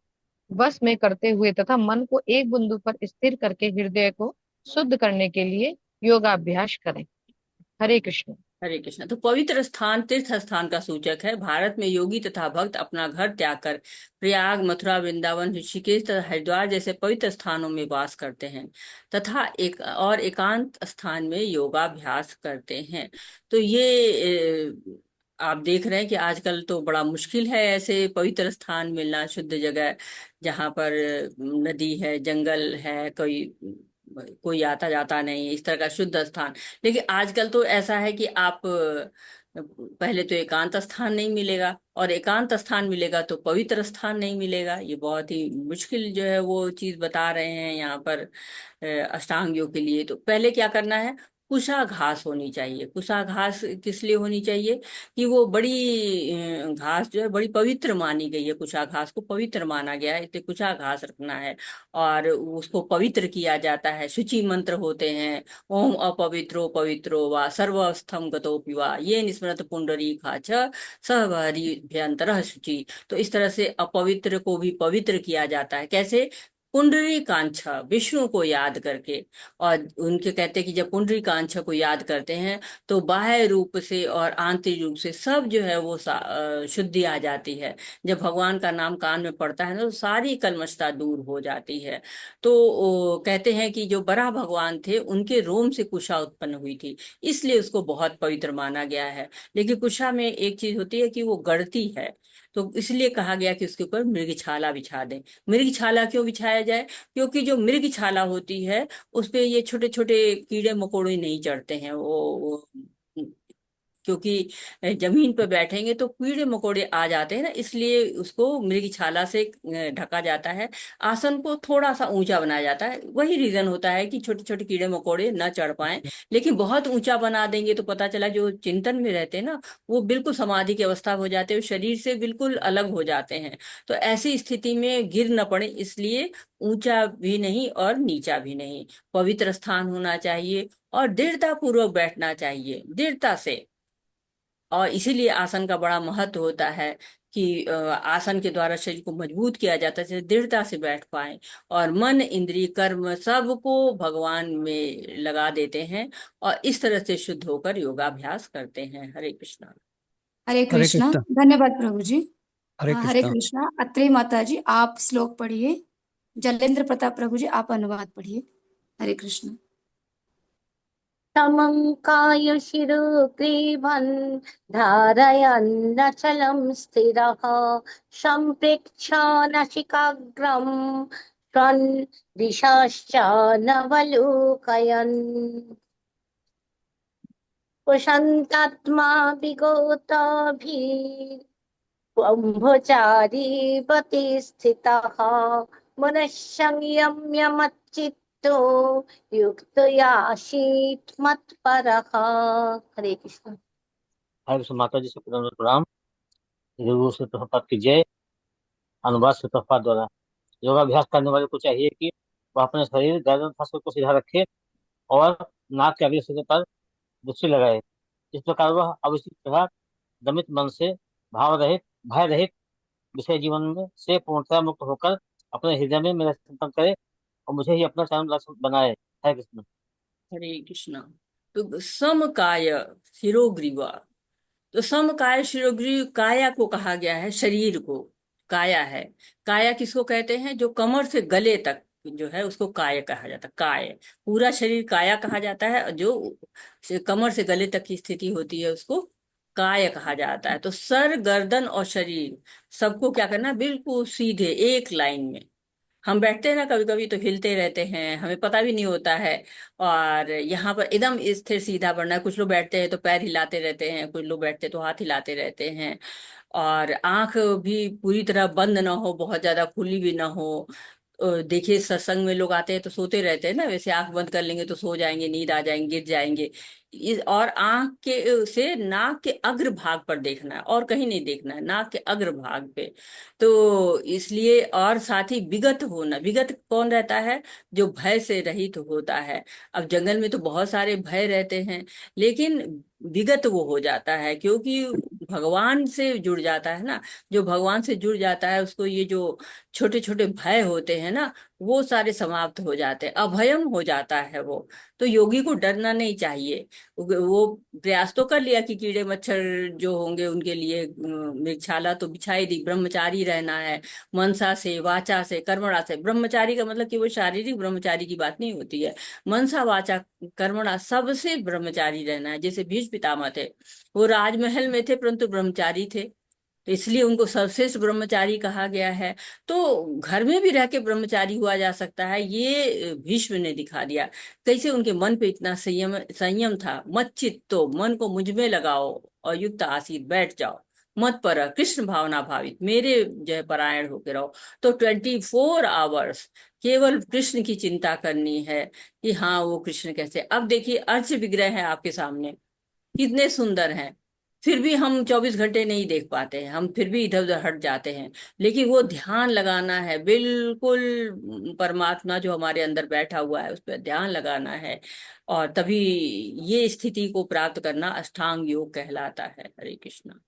वश में करते हुए तथा मन को एक बिंदु पर स्थिर करके हृदय को शुद्ध करने के लिए योगाभ्यास करें। हरे कृष्ण। हरे कृष्ण। तो पवित्र स्थान तीर्थ स्थान का सूचक है। भारत में योगी तथा भक्त अपना घर त्याग कर प्रयाग, मथुरा, वृंदावन, ऋषिकेश तथा हरिद्वार जैसे पवित्र स्थानों में वास करते हैं, तथा एक और एकांत स्थान में योगाभ्यास करते हैं। तो ये आप देख रहे हैं कि आजकल तो बड़ा मुश्किल है ऐसे पवित्र स्थान मिलना, शुद्ध जगह जहाँ पर नदी है, जंगल है, कोई कोई आता जाता नहीं, इस तरह का शुद्ध स्थान। लेकिन आजकल तो ऐसा है कि आप पहले तो एकांत स्थान नहीं मिलेगा, और एकांत स्थान मिलेगा तो पवित्र स्थान नहीं मिलेगा। ये बहुत ही मुश्किल जो है वो चीज बता रहे हैं यहाँ पर अष्टांग योग के लिए। तो पहले क्या करना है, कुशा घास होनी चाहिए। कुशा घास किस लिए होनी चाहिए? कि वो बड़ी घास जो है बड़ी पवित्र मानी गई है, कुशा घास को पवित्र माना गया है, इसलिए कुशा घास रखना है। और उसको पवित्र किया जाता है, शुचि मंत्र होते हैं, ओम अपवित्रो पवित्रो वा सर्वस्थम गतोपि वा ये निस्मृत पुंडरीका च सहभ्यंतर शुचि। तो इस तरह से अपवित्र को भी पवित्र किया जाता है। कैसे? पुंडरी कांछा, विष्णु को याद करके। और उनके कहते हैं कि जब पुंडरी कांछा को याद करते हैं तो बाह्य रूप से और आंतरिक रूप से सब जो है वो शुद्धि आ जाती है। जब भगवान का नाम कान में पड़ता है ना, तो सारी कल्मशता दूर हो जाती है। तो कहते हैं कि जो बराह भगवान थे उनके रोम से कुशा उत्पन्न हुई थी, इसलिए उसको बहुत पवित्र माना गया है। लेकिन कुशा में एक चीज होती है कि वो गढ़ती है, तो इसलिए कहा गया कि उसके ऊपर मृगछाला बिछा दें। मृगछाला क्यों बिछाया जाए? क्योंकि जो मृगछाला होती है उस पे ये छोटे छोटे कीड़े मकोड़े नहीं चढ़ते हैं, वो क्योंकि जमीन पर बैठेंगे तो कीड़े मकोड़े आ जाते हैं ना, इसलिए उसको मृगछाला से ढका जाता है। आसन को थोड़ा सा ऊंचा बनाया जाता है, वही रीजन होता है कि छोटे छोटे कीड़े मकोड़े न चढ़ पाए। लेकिन बहुत ऊंचा बना देंगे तो पता चला जो चिंतन में रहते हैं ना, वो बिल्कुल समाधि की अवस्था हो जाते हैं, शरीर से बिल्कुल अलग हो जाते हैं। तो ऐसी स्थिति में गिर न पड़े, इसलिए ऊंचा भी नहीं और नीचा भी नहीं, पवित्र स्थान होना चाहिए और दृढ़ता पूर्वक बैठना चाहिए, दृढ़ता से। और इसीलिए आसन का बड़ा महत्व होता है कि आसन के द्वारा शरीर को मजबूत किया जाता है, जैसे दृढ़ता से बैठ पाए और मन इंद्रिय कर्म सबको भगवान में लगा देते हैं और इस तरह से शुद्ध होकर योगाभ्यास करते हैं। हरे कृष्णा। हरे हरे कृष्णा। कृष्ण। धन्यवाद प्रभु जी। हरे हरे कृष्ण। कृष्णा। अत्रे माता जी आप श्लोक पढ़िए। जलेंद्र प्रताप प्रभु जी आप अनुवाद पढ़िए। हरे कृष्ण। समं कायशिरो ग्रीवन् धारयन्नचलं स्थिरः सम्प्रेक्ष्य नासिकाग्रं स्वं दिशाश्च नवलोकयन् कुशन्तात्मा विगतभिर्ब्रह्मचारीवति स्थितः मनः संयम्य मच्चित्तो युक्तया आसीत् मत्परः। हरे कृष्ण। हरे कृष्ण। माता जी से प्रणाम। गुरु से प्रभुपाद की जय। अनुवाद से प्रभुपाद द्वारा। योगाभ्यास करने वाले को चाहिए कि वह अपने शरीर गर्दन फंस को सीधा रखे और नाक के अगले सिरे पर दृष्टि लगाए। इस प्रकार वह अविचलित तथा दमित मन से भाव रहित भय रहित विषय जीवन में से पूर्णतः मुक्त होकर अपने हृदय में मेरा चिंतन करे और मुझे ही अपना चरम लक्ष्य बनाए। हरे कृष्ण। हरे कृष्णा। तो समकाय शिरोग्रीवा, तो समकाय शिरोग्रीव, काया को कहा गया है, शरीर को काया है। काया किसको कहते हैं? जो कमर से गले तक जो है उसको काय कहा जाता है। काय, पूरा शरीर काया कहा जाता है, और जो कमर से गले तक की स्थिति होती है उसको काय कहा जाता है। तो सर गर्दन और शरीर सबको क्या करना है? बिल्कुल सीधे एक लाइन में। हम बैठते हैं ना कभी कभी तो हिलते रहते हैं, हमें पता भी नहीं होता है। और यहाँ पर एकदम स्थिर सीधा बढ़ना है। कुछ लोग बैठते हैं तो पैर हिलाते रहते हैं, कुछ लोग बैठते हैं तो हाथ हिलाते रहते हैं। और आंख भी पूरी तरह बंद ना हो, बहुत ज्यादा खुली भी ना हो। देखिए सत्संग में लोग आते हैं तो सोते रहते हैं ना, वैसे आंख बंद कर लेंगे तो सो जाएंगे, नींद आ जाएंगे, गिर जाएंगे। और आंख के से नाक के अग्र भाग पर देखना है और कहीं नहीं देखना है, नाक के अग्र भाग पे। तो इसलिए, और साथ ही विगत होना। विगत कौन रहता है? जो भय से रहित होता है। अब जंगल में तो बहुत सारे भय रहते हैं, लेकिन विगत वो हो जाता है क्योंकि भगवान से जुड़ जाता है ना। जो भगवान से जुड़ जाता है उसको ये जो छोटे छोटे भय होते हैं ना, वो सारे समाप्त हो जाते हैं, अभयम हो जाता है वो। तो योगी को डरना नहीं चाहिए। वो प्रयास तो कर लिया कि कीड़े मच्छर जो होंगे उनके लिए मृगशाला तो बिछाई दी, ब्रह्मचारी रहना है। मनसा से, वाचा से, कर्मणा से। ब्रह्मचारी का मतलब कि वो शारीरिक ब्रह्मचारी की बात नहीं होती है। मनसा वाचा कर्मणा सबसे ब्रह्मचारी रहना है। जैसे भीष्म पितामह थे, वो राजमहल में थे परंतु ब्रह्मचारी थे, तो इसलिए उनको सर्वश्रेष्ठ ब्रह्मचारी कहा गया है। तो घर में भी रह के ब्रह्मचारी हुआ जा सकता है, ये भीष्म ने दिखा दिया। कैसे उनके मन पे इतना संयम संयम था। मत चित्तो, मन को मुझ में लगाओ और युक्त आसीत बैठ जाओ। मत पर कृष्ण भावना भावित, मेरे जय परायण होके रहो। तो 24 आवर्स केवल कृष्ण की चिंता करनी है कि हाँ वो कृष्ण कैसे। अब देखिए अर्च विग्रह है आपके सामने, कितने सुंदर हैं, फिर भी हम 24 घंटे नहीं देख पाते हैं, हम फिर भी इधर उधर हट जाते हैं। लेकिन वो ध्यान लगाना है बिल्कुल, परमात्मा जो हमारे अंदर बैठा हुआ है उस पर ध्यान लगाना है। और तभी ये स्थिति को प्राप्त करना अष्टांग योग कहलाता है। हरे कृष्णा।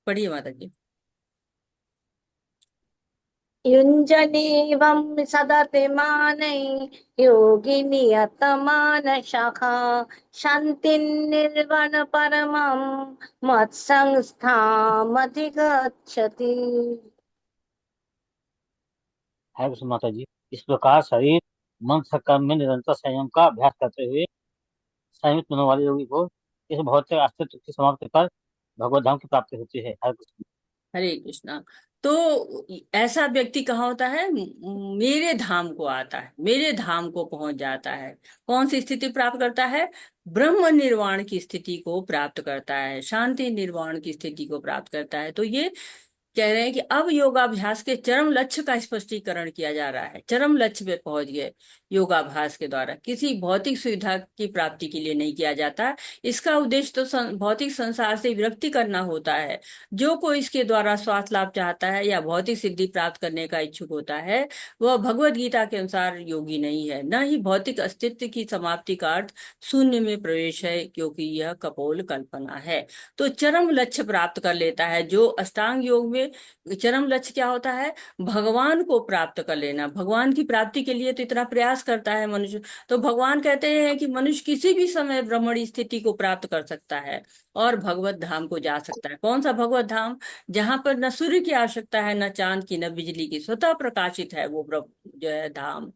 पढ़िए माता जी। युञ्जनेवं सदतिमानै योगिनि यतमानशः शान्तिर्निर्वाणपरमं मत्संस्थामधिगच्छति। हरे कृष्ण। माता जी, इस प्रकार शरीर मन तथा कर्म में निरंतर संयम का अभ्यास करते हुए संयमित होने वाले योगी को इस भौतिक अस्तित्व की समाप्ति पर भगवत धाम की प्राप्ति होती है। हरे कृष्ण। हरे कृष्णा। तो ऐसा व्यक्ति कहाँ होता है? मेरे धाम को आता है, मेरे धाम को पहुंच जाता है। कौन सी स्थिति प्राप्त करता है? ब्रह्म निर्वाण की स्थिति को प्राप्त करता है, शांति निर्वाण की स्थिति को प्राप्त करता है। तो ये कह रहे हैं कि अब योगाभ्यास के चरम लक्ष्य का स्पष्टीकरण किया जा रहा है। चरम लक्ष्य पे पहुंच गए योगाभ्यास के द्वारा। किसी भौतिक सुविधा की प्राप्ति के लिए नहीं किया जाता। इसका उद्देश्य तो भौतिक संसार से विरक्ति करना होता है। जो कोई इसके द्वारा स्वास्थ्य लाभ चाहता है या भौतिक सिद्धि प्राप्त करने का इच्छुक होता है, वह भगवत गीता के अनुसार योगी नहीं है। न ही भौतिक अस्तित्व की समाप्ति का अर्थ शून्य में प्रवेश है, क्योंकि यह कपोल कल्पना है। तो चरम लक्ष्य प्राप्त कर लेता है। जो अष्टांग योग में चरम लक्ष्य क्या होता है? भगवान को प्राप्त कर लेना। भगवान की प्राप्ति के लिए तो इतना प्रयास करता है मनुष्य। तो भगवान कहते हैं कि मनुष्य किसी भी समय ब्रह्मणी स्थिति को प्राप्त कर सकता है और भगवत धाम को जा सकता है। कौन सा भगवत धाम? जहां पर न सूर्य की आवश्यकता है, न चांद की, न बिजली की, स्वतः प्रकाशित है वो ब्रह्म जो है धाम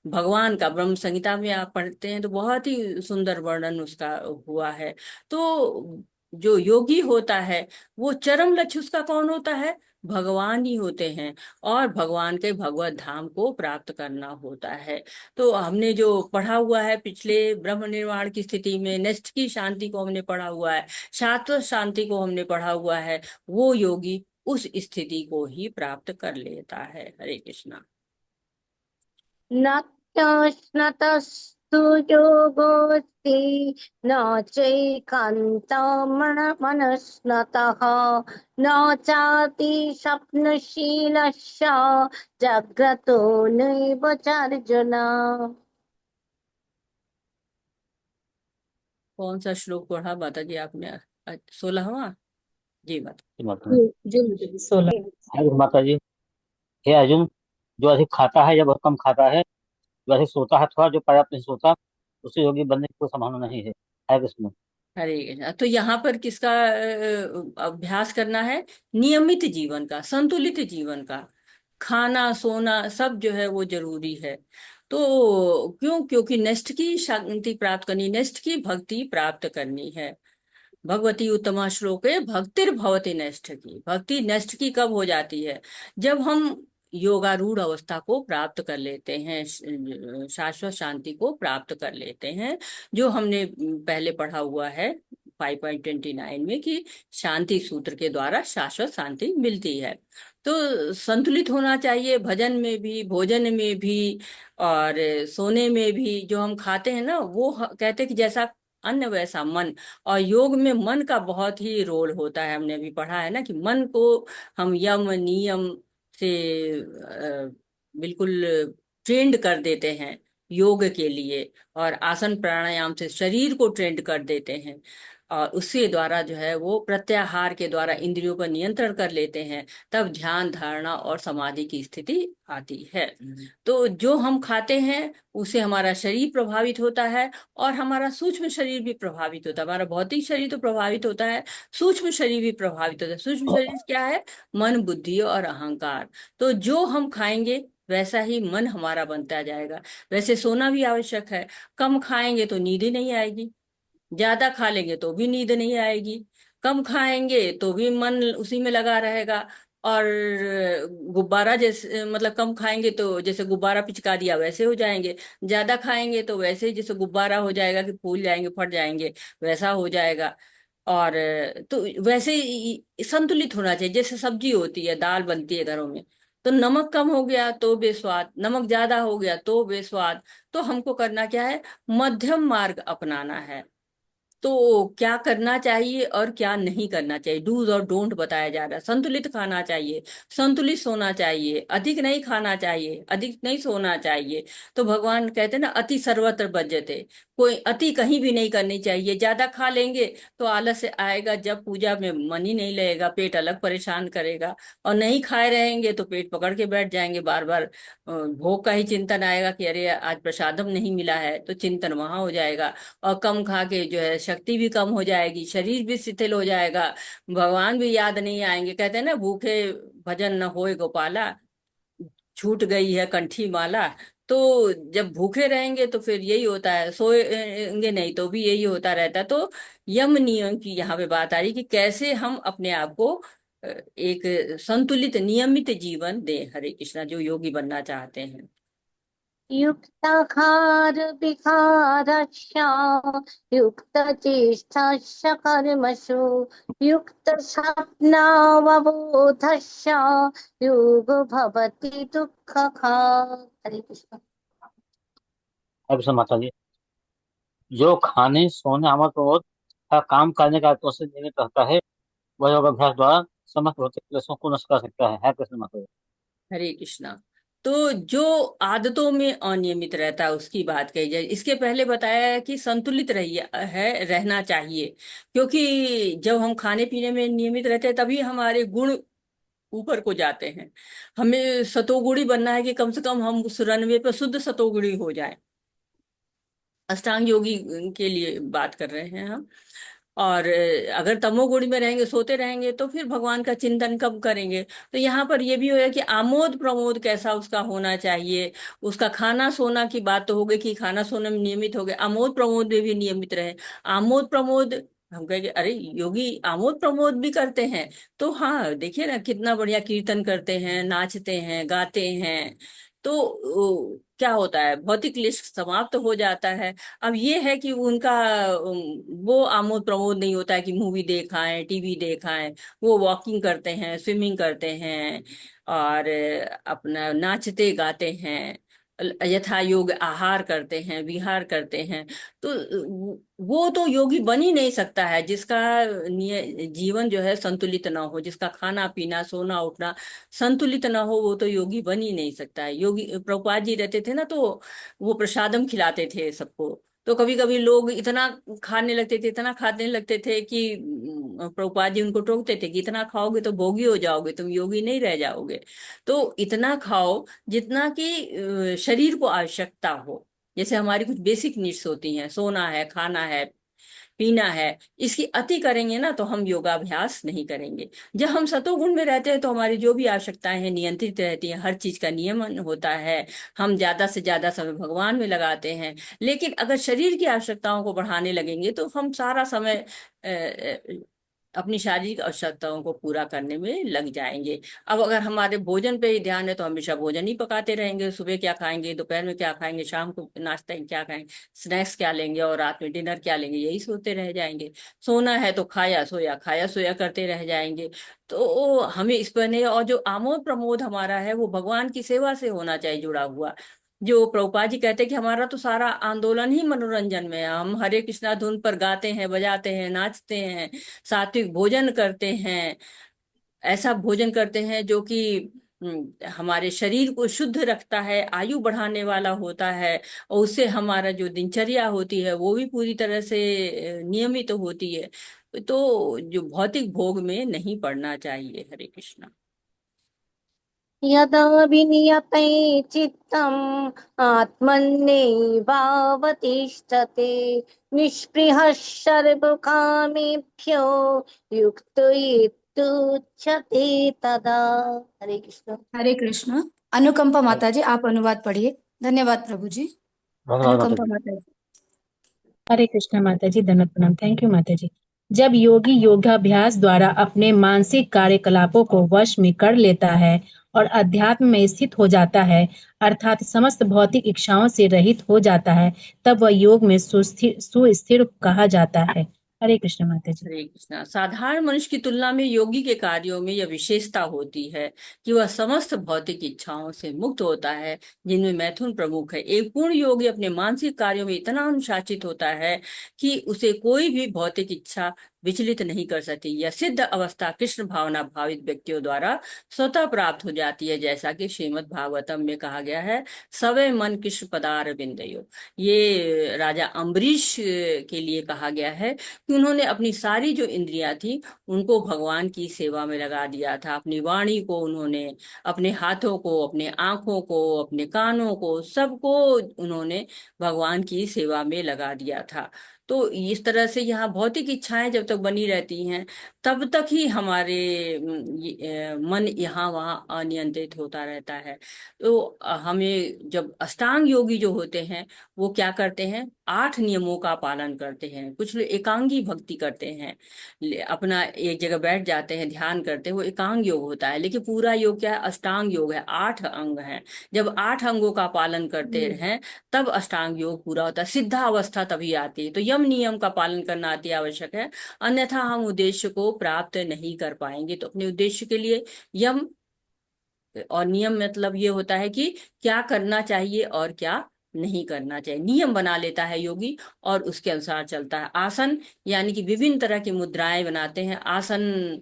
भगवान का। ब्रह्म संहिता में आप पढ़ते हैं तो बहुत ही सुंदर वर्णन उसका हुआ है। तो जो योगी होता है वो चरम लक्ष्य उसका कौन होता है? भगवान ही होते हैं, और भगवान के भगवत धाम को प्राप्त करना होता है। तो हमने जो पढ़ा हुआ है पिछले ब्रह्म निर्वाण की स्थिति में, नेक्स्ट की शांति को हमने पढ़ा हुआ है, शाश्वत शांति को हमने पढ़ा हुआ है, वो योगी उस स्थिति को ही प्राप्त कर लेता है। हरे कृष्णा। नतस्तु योगोऽस्ति न चैकान्तमनस्नतः न चाति स्वप्नशीलस्य जाग्रतो नैव चार्जुन। कौन सा श्लोक पढ़ा माता जी आपने? 16वां? जी माता। जी माता जी। जी 16। हरे माता जी। हे अर्जुन, जो अधिक खाता है या बहुत कम खाता है, जो अधिक सोता है अथवा जो पर्याप्त नहीं सोता, उसे योगी बनने की कोई संभावना नहीं है। हरे कृष्ण। हरे कृष्णा। तो यहाँ पर किसका अभ्यास करना है? नियमित जीवन का, संतुलित जीवन का। खाना सोना सब जो है वो जरूरी है। तो क्यों? क्योंकि नेक्स्ट की शांति प्राप्त करनी, नेक्स्ट की भक्ति प्राप्त करनी है। भगवती उत्तमा श्लोक है, भक्तिर भवति नेष्ठ की। भक्ति नेष्ठ की कब हो जाती है? जब हम योगारूढ़ अवस्था को प्राप्त कर लेते हैं, शाश्वत शांति को प्राप्त कर लेते हैं। जो हमने पहले पढ़ा हुआ है 5.29 में कि शांति सूत्र के द्वारा शाश्वत शांति मिलती है। तो संतुलित होना चाहिए, भजन में भी, भोजन में भी, और सोने में भी। जो हम खाते हैं ना, वो कहते हैं कि जैसा अन्न वैसा मन। और योग में मन का बहुत ही रोल होता है। हमने अभी पढ़ा है ना कि मन को हम यम नियम से बिल्कुल ट्रेंड कर देते हैं योग के लिए, और आसन प्राणायाम से शरीर को ट्रेंड कर देते हैं, और उसके द्वारा जो है वो प्रत्याहार के द्वारा इंद्रियों पर नियंत्रण कर लेते हैं। तब ध्यान धारणा और समाधि की स्थिति आती है। तो जो हम खाते हैं उससे हमारा शरीर प्रभावित होता है, और हमारा सूक्ष्म शरीर भी प्रभावित होता है। हमारा भौतिक शरीर तो प्रभावित होता है, सूक्ष्म शरीर भी प्रभावित होता है। सूक्ष्म शरीर क्या है? मन बुद्धि और अहंकार। तो जो हम खाएंगे वैसा ही मन हमारा बनता जाएगा। वैसे सोना भी आवश्यक है। कम खाएंगे तो नींद ही नहीं आएगी, ज्यादा खा लेंगे तो भी नींद नहीं आएगी, कम खाएंगे तो भी मन उसी में लगा रहेगा। और गुब्बारा जैसे, मतलब कम खाएंगे तो जैसे गुब्बारा पिचका दिया वैसे हो जाएंगे, ज्यादा खाएंगे तो वैसे ही जैसे गुब्बारा हो जाएगा कि फूल जाएंगे, फट जाएंगे, वैसा हो जाएगा। और तो वैसे ही संतुलित होना चाहिए। जैसे सब्जी होती है, दाल बनती है घरों में, तो नमक कम हो गया तो बेस्वाद, नमक ज्यादा हो गया तो बेस्वाद। तो हमको करना क्या है? मध्यम मार्ग अपनाना है। तो क्या करना चाहिए और क्या नहीं करना चाहिए, डूज और डोंट बताया जा रहा है। संतुलित खाना चाहिए, संतुलित सोना चाहिए, अधिक नहीं खाना चाहिए, अधिक नहीं सोना चाहिए। तो भगवान कहते हैं ना, अति सर्वत्र बज्जते। कोई अति कहीं भी नहीं करनी चाहिए। ज्यादा खा लेंगे तो आलस आएगा, जब पूजा में मन ही नहीं लगेगा, पेट अलग परेशान करेगा। और नहीं खाए रहेंगे तो पेट पकड़ के बैठ जाएंगे, बार बार भोग का ही चिंतन आएगा कि अरे आज प्रसादम नहीं मिला है, तो चिंतन वहां हो जाएगा। और कम खा के जो है शक्ति भी कम हो जाएगी, शरीर भी शिथिल हो जाएगा, भगवान भी याद नहीं आएंगे। कहते हैं ना, भूखे भजन न होए गोपाला, छूट गई है कंठी माला। तो जब भूखे रहेंगे तो फिर यही होता है, सोएंगे नहीं तो भी यही होता रहता है। तो यम नियम की यहाँ पे बात आ रही कि कैसे हम अपने आप को एक संतुलित नियमित जीवन दे। हरे कृष्णा, जो योगी बनना चाहते हैं। युक्ताहार विहारश्च युक्तचेष्टस्य कर्मसु युक्तस्वप्नावबोधश्च योगो भवति दुःखः। हरे कृष्ण। हरे कृष्ण माता जी। जो खाने सोने अमर प्रमोद का काम करने का तो से नियमित रहता है, वह योग अभ्यास द्वारा समस्त भौतिक क्लेशों को नष्ट कर सकता है। हरे कृष्ण माता जी। हरे कृष्णा। तो जो आदतों में अनियमित रहता है उसकी बात कही जाए। इसके पहले बताया है कि संतुलित रहिए है रहना चाहिए, क्योंकि जब हम खाने पीने में नियमित रहते हैं तभी हमारे गुण ऊपर को जाते हैं। हमें सतोगुणी बनना है कि कम से कम हम उस रनवे पर शुद्ध सतोगुणी हो जाए। अष्टांग योगी के लिए बात कर रहे हैं हम। और अगर तमोगुणी में रहेंगे, सोते रहेंगे, तो फिर भगवान का चिंतन कब करेंगे। तो यहाँ पर ये भी होगा कि आमोद प्रमोद कैसा उसका होना चाहिए। उसका खाना सोना की बात तो हो गई कि खाना सोना में नियमित हो गए, आमोद प्रमोद में भी नियमित रहे। आमोद प्रमोद, हम कहेंगे अरे योगी आमोद प्रमोद भी करते हैं, तो हाँ देखिए ना कितना बढ़िया कीर्तन करते हैं, नाचते हैं, गाते हैं। तो क्या होता है, भौतिक क्लेश समाप्त हो जाता है। अब ये है कि उनका वो आमोद प्रमोद नहीं होता है कि मूवी देखाएं, टीवी देखाएं। वो वॉकिंग करते हैं, स्विमिंग करते हैं, और अपना नाचते गाते हैं, यथा योग आहार करते हैं, विहार करते हैं। तो वो तो योगी बन ही नहीं सकता है जिसका जीवन जो है संतुलित ना हो, जिसका खाना पीना सोना उठना संतुलित ना हो, वो तो योगी बन ही नहीं सकता है। योगी प्रभुपाद जी रहते थे ना, तो वो प्रसादम खिलाते थे सबको। तो कभी कभी लोग इतना खाने लगते थे, इतना खाने लगते थे कि प्रभुपाद जी उनको टोकते थे कि इतना खाओगे तो भोगी हो जाओगे, तुम योगी नहीं रह जाओगे। तो इतना खाओ जितना कि शरीर को आवश्यकता हो। जैसे हमारी कुछ बेसिक नीड्स होती हैं, सोना है, खाना है, पीना है। इसकी अति करेंगे ना तो हम योगाभ्यास नहीं करेंगे। जब हम सतोगुण में रहते हैं तो हमारी जो भी आवश्यकताएं हैं नियंत्रित रहती हैं, हर चीज का नियमन होता है। हम ज्यादा से ज्यादा समय भगवान में लगाते हैं। लेकिन अगर शरीर की आवश्यकताओं को बढ़ाने लगेंगे तो हम सारा समय अपनी शारीरिक आवश्यकताओं को पूरा करने में लग जाएंगे। अब अगर हमारे भोजन पे ही ध्यान है तो हमेशा भोजन ही पकाते रहेंगे। सुबह क्या खाएंगे, दोपहर में क्या खाएंगे, शाम को नाश्ता क्या खाएंगे, स्नैक्स क्या लेंगे, और रात में डिनर क्या लेंगे, यही सोते रह जाएंगे। सोना है तो खाया सोया करते रह जाएंगे। तो हमें इस पर नहीं। और जो आमोद प्रमोद हमारा है वो भगवान की सेवा से होना चाहिए जुड़ा हुआ। जो प्रभुपाद जी कहते हैं कि हमारा तो सारा आंदोलन ही मनोरंजन में है। हम हरे कृष्णा धुन पर गाते हैं, बजाते हैं, नाचते हैं, सात्विक भोजन करते हैं। ऐसा भोजन करते हैं जो कि हमारे शरीर को शुद्ध रखता है, आयु बढ़ाने वाला होता है। और उससे हमारा जो दिनचर्या होती है वो भी पूरी तरह से नियमित होती है। तो जो भौतिक भोग में नहीं पड़ना चाहिए। हरे कृष्णा। यदा विनियते चित्तम् आत्मन्नेवावतिष्ठते निःस्पृहः सर्वकामेभ्यो युक्त इत्युच्यते तदा। हरे कृष्ण। हरे कृष्ण। अनुकंपा माता जी, आप अनुवाद पढ़िए। धन्यवाद प्रभु जी। धन्यवाद माता अनुकंपा जी। माता जी। हरे कृष्णा माता जी, दंडवत प्रणाम। थैंक यू माता जी। जब योगी योगाभ्यास द्वारा अपने मानसिक कार्यकलापों को वश में कर लेता है और अध्यात्म में स्थित हो जाता है, अर्थात समस्त भौतिक इच्छाओं से रहित हो जाता है, तब वह योग में सुस्थिर कहा जाता है। हरे कृष्ण माता जी। हरे कृष्णा। साधारण मनुष्य की तुलना में योगी के कार्यों में यह विशेषता होती है कि वह समस्त भौतिक इच्छाओं से मुक्त होता है, जिनमें मैथुन प्रमुख है। एक पूर्ण योगी अपने मानसिक कार्यों में इतना अनुशासित होता है कि उसे कोई भी भौतिक इच्छा विचलित नहीं कर सकती। यह सिद्ध अवस्था कृष्ण भावना भावित व्यक्तियों द्वारा स्वतः प्राप्त हो जाती है, जैसा कि श्रीमद् भागवतम में कहा गया है, सवै मन कृष्ण पदार बिंदयो। ये राजा अम्बरीश के लिए कहा गया है कि उन्होंने अपनी सारी जो इंद्रियां थी उनको भगवान की सेवा में लगा दिया था। अपनी वाणी को उन्होंने, अपने हाथों को, अपने आंखों को, अपने कानों को, सबको उन्होंने भगवान की सेवा में लगा दिया था। तो इस तरह से यहाँ भौतिक इच्छाएं जब तक बनी रहती हैं तब तक ही हमारे मन यहाँ वहाँ अनियंत्रित होता रहता है। तो हमें जब अष्टांग योगी जो होते हैं वो क्या करते हैं, 8 नियमों का पालन करते हैं, कुछ लोग एकांगी भक्ति करते हैं, अपना एक जगह बैठ जाते हैं, ध्यान करते हैं, वो एकांग योग होता है। लेकिन पूरा योग क्या है? अष्टांग योग है, 8 अंग हैं। जब 8 अंगों का पालन करते हैं तब अष्टांग योग पूरा होता है, सिद्धा अवस्था तभी आती है। तो यम नियम का पालन करना अति आवश्यक है, अन्यथा हम उद्देश्य को प्राप्त नहीं कर पाएंगे। तो अपने उद्देश्य के लिए यम और नियम मतलब ये होता है कि क्या करना चाहिए और क्या नहीं करना चाहिए, नियम बना लेता है योगी और उसके अनुसार चलता है। आसन यानी कि विभिन्न तरह की मुद्राएं बनाते हैं। आसन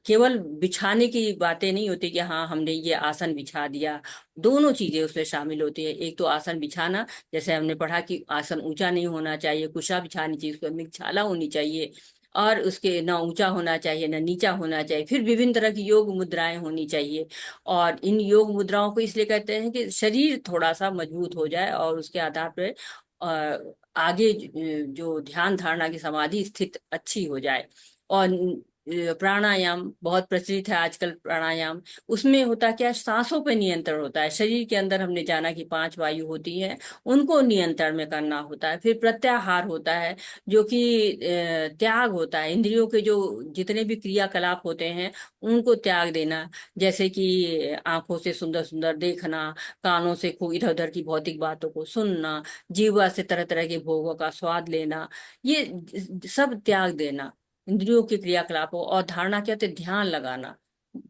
केवल बिछाने की बातें नहीं होती कि हाँ हमने ये आसन बिछा दिया, दोनों चीजें उसमें शामिल होती है। एक तो आसन बिछाना, जैसे हमने पढ़ा कि आसन ऊंचा नहीं होना चाहिए, कुशा बिछानी चाहिए, उसके अंदर छाला होनी चाहिए, और उसके ना ऊंचा होना चाहिए ना नीचा होना चाहिए। फिर विभिन्न तरह की योग मुद्राएं होनी चाहिए, और इन योग मुद्राओं को इसलिए कहते हैं कि शरीर थोड़ा सा मजबूत हो जाए और उसके आधार पर आगे जो ध्यान धारणा की समाधि स्थित अच्छी हो जाए। और प्राणायाम बहुत प्रचलित है आजकल। प्राणायाम उसमें होता क्या है? सांसों पे नियंत्रण होता है। शरीर के अंदर हमने जाना कि 5 वायु होती हैं, उनको नियंत्रण में करना होता है। फिर प्रत्याहार होता है, जो कि त्याग होता है, इंद्रियों के जो जितने भी क्रियाकलाप होते हैं उनको त्याग देना। जैसे कि आंखों से सुंदर सुंदर देखना, कानों से खूब इधर उधर की भौतिक बातों को सुनना, जीवा से तरह तरह के भोगों का स्वाद लेना, ये सब त्याग देना इंद्रियों के क्रियाकलापों। और धारणा क्या होती है? ध्यान लगाना,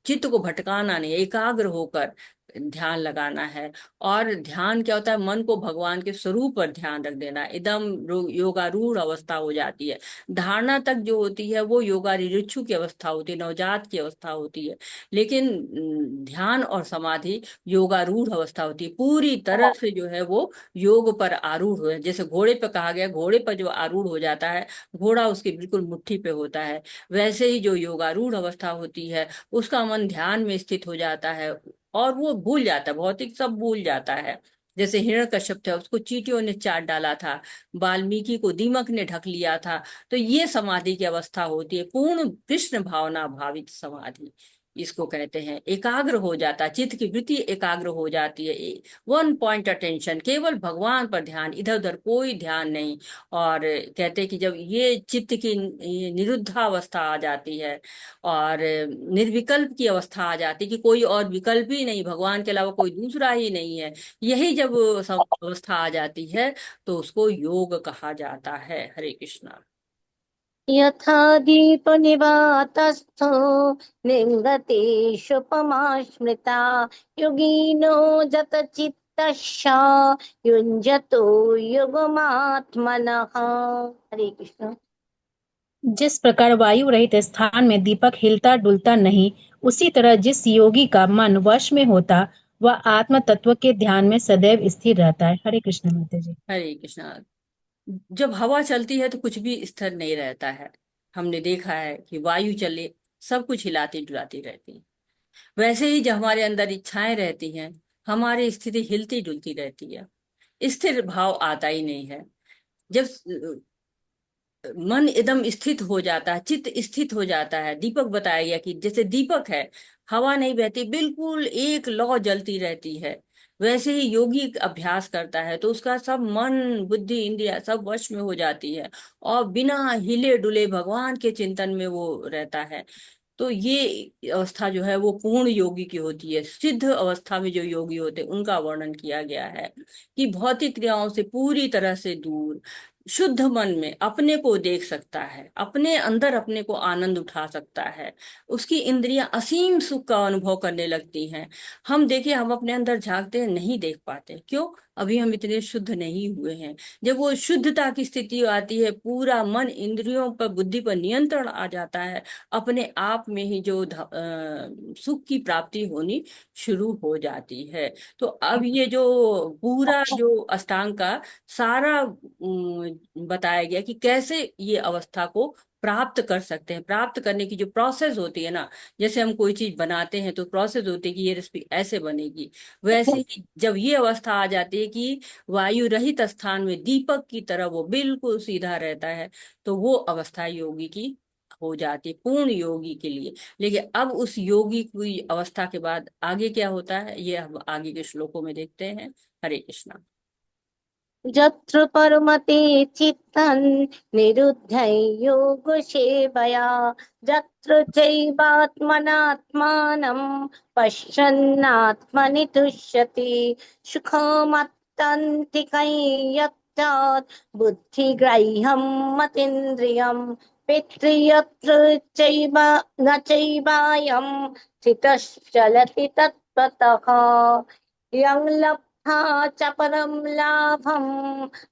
चित्त को भटकाना नहीं, एकाग्र होकर ध्यान लगाना है। और ध्यान क्या होता है? मन को भगवान के स्वरूप पर ध्यान रख देना, एकदम योगारूढ़ अवस्था हो जाती है। धारणा तक जो होती है वो योगारिरुच्छु की अवस्था होती है, नवजात की अवस्था होती है। लेकिन ध्यान और समाधि योगारूढ़ अवस्था होती है, पूरी तरह से जो है वो योग पर आरूढ़ हो। जैसे घोड़े पर कहा गया, घोड़े पर जो आरूढ़ हो जाता है, घोड़ा उसकी बिल्कुल मुट्ठी पे होता है। वैसे ही जो योगारूढ़ अवस्था होती है, उसका मन ध्यान में स्थित हो जाता है और वो भूल जाता है, भौतिक सब भूल जाता है। जैसे हिरण्यकश्यप था, उसको चींटियों ने चाट डाला था, वाल्मीकि को दीमक ने ढक लिया था। तो ये समाधि की अवस्था होती है, पूर्ण कृष्ण भावना भावित समाधि इसको कहते हैं। एकाग्र हो जाता है, चित्त की वृत्ति एकाग्र हो जाती है, वन पॉइंट अटेंशन, केवल भगवान पर ध्यान, इधर उधर कोई ध्यान नहीं। और कहते हैं कि जब ये चित्त की निरुद्धावस्था आ जाती है और निर्विकल्प की अवस्था आ जाती है कि कोई और विकल्प ही नहीं, भगवान के अलावा कोई दूसरा ही नहीं है, यही जब अवस्था आ जाती है तो उसको योग कहा जाता है। हरे कृष्णा। यथा दीप निवातस्थो निंगतेषुपमा स्मृता योगिनो जत चित्तस्या युञ्जतो युगमात्मनः। हरे कृष्ण। जिस प्रकार वायु रहित स्थान में दीपक हिलता डुलता नहीं, उसी तरह जिस योगी का मन वश में होता वह आत्म तत्व के ध्यान में सदैव स्थिर रहता है। हरे कृष्ण माता जी। हरे कृष्णा। जब हवा चलती है तो कुछ भी स्थिर नहीं रहता है। हमने देखा है कि वायु चले सब कुछ हिलाती डुलाती रहती है। वैसे ही जब हमारे अंदर इच्छाएं रहती हैं, हमारी स्थिति हिलती डुलती रहती है, स्थिर भाव आता ही नहीं है। जब मन एकदम स्थित हो जाता है, चित्त स्थित हो जाता है, दीपक बताया गया कि जैसे दीपक है, हवा नहीं बहती, बिल्कुल एक लौ जलती रहती है। वैसे ही योगी अभ्यास करता है तो उसका सब मन बुद्धि इंद्रिया सब वश में हो जाती है और बिना हिले डुले भगवान के चिंतन में वो रहता है। तो ये अवस्था जो है वो पूर्ण योगी की होती है। सिद्ध अवस्था में जो योगी होते हैं उनका वर्णन किया गया है कि भौतिक क्रियाओं से पूरी तरह से दूर, शुद्ध मन में अपने को देख सकता है, अपने अंदर अपने को आनंद उठा सकता है, उसकी इंद्रियां असीम सुख का अनुभव करने लगती हैं। हम देखिए, हम अपने अंदर झांकते हैं, नहीं देख पाते, क्यों? अभी हम इतने शुद्ध नहीं हुए हैं। जब वो शुद्धता की स्थिति आती है, पूरा मन इंद्रियों पर बुद्धि पर नियंत्रण आ जाता है, अपने आप में ही जो सुख की प्राप्ति होनी शुरू हो जाती है। तो अब ये जो पूरा जो अष्टांग का सारा बताया गया कि कैसे ये अवस्था को प्राप्त कर सकते हैं। प्राप्त करने की जो प्रोसेस होती है ना, जैसे हम कोई चीज बनाते हैं तो प्रोसेस होती है कि ये रेसिपी ऐसे बनेगी, वैसे ही जब ये अवस्था आ जाती है कि वायु रहित स्थान में दीपक की तरह वो बिल्कुल सीधा रहता है, तो वो अवस्था योगी की हो जाती है, पूर्ण योगी के लिए। लेकिन अब उस योगी की अवस्था के बाद आगे क्या होता है, ये हम आगे के श्लोकों में देखते हैं। हरे कृष्णा। यत्र परमते चित्तं निरुद्धं योगसेवया यत्र चैवात्मनात्मानं पश्यन्नात्मनि तुष्यति सुखमत्तन्तिकं यत्तत् बुद्धिग्राह्यं मतीन्द्रियं पितृयत्र चैव न चैवायं स्थितश्चलति तत्त्वतः यं लब्धा च परं लाभं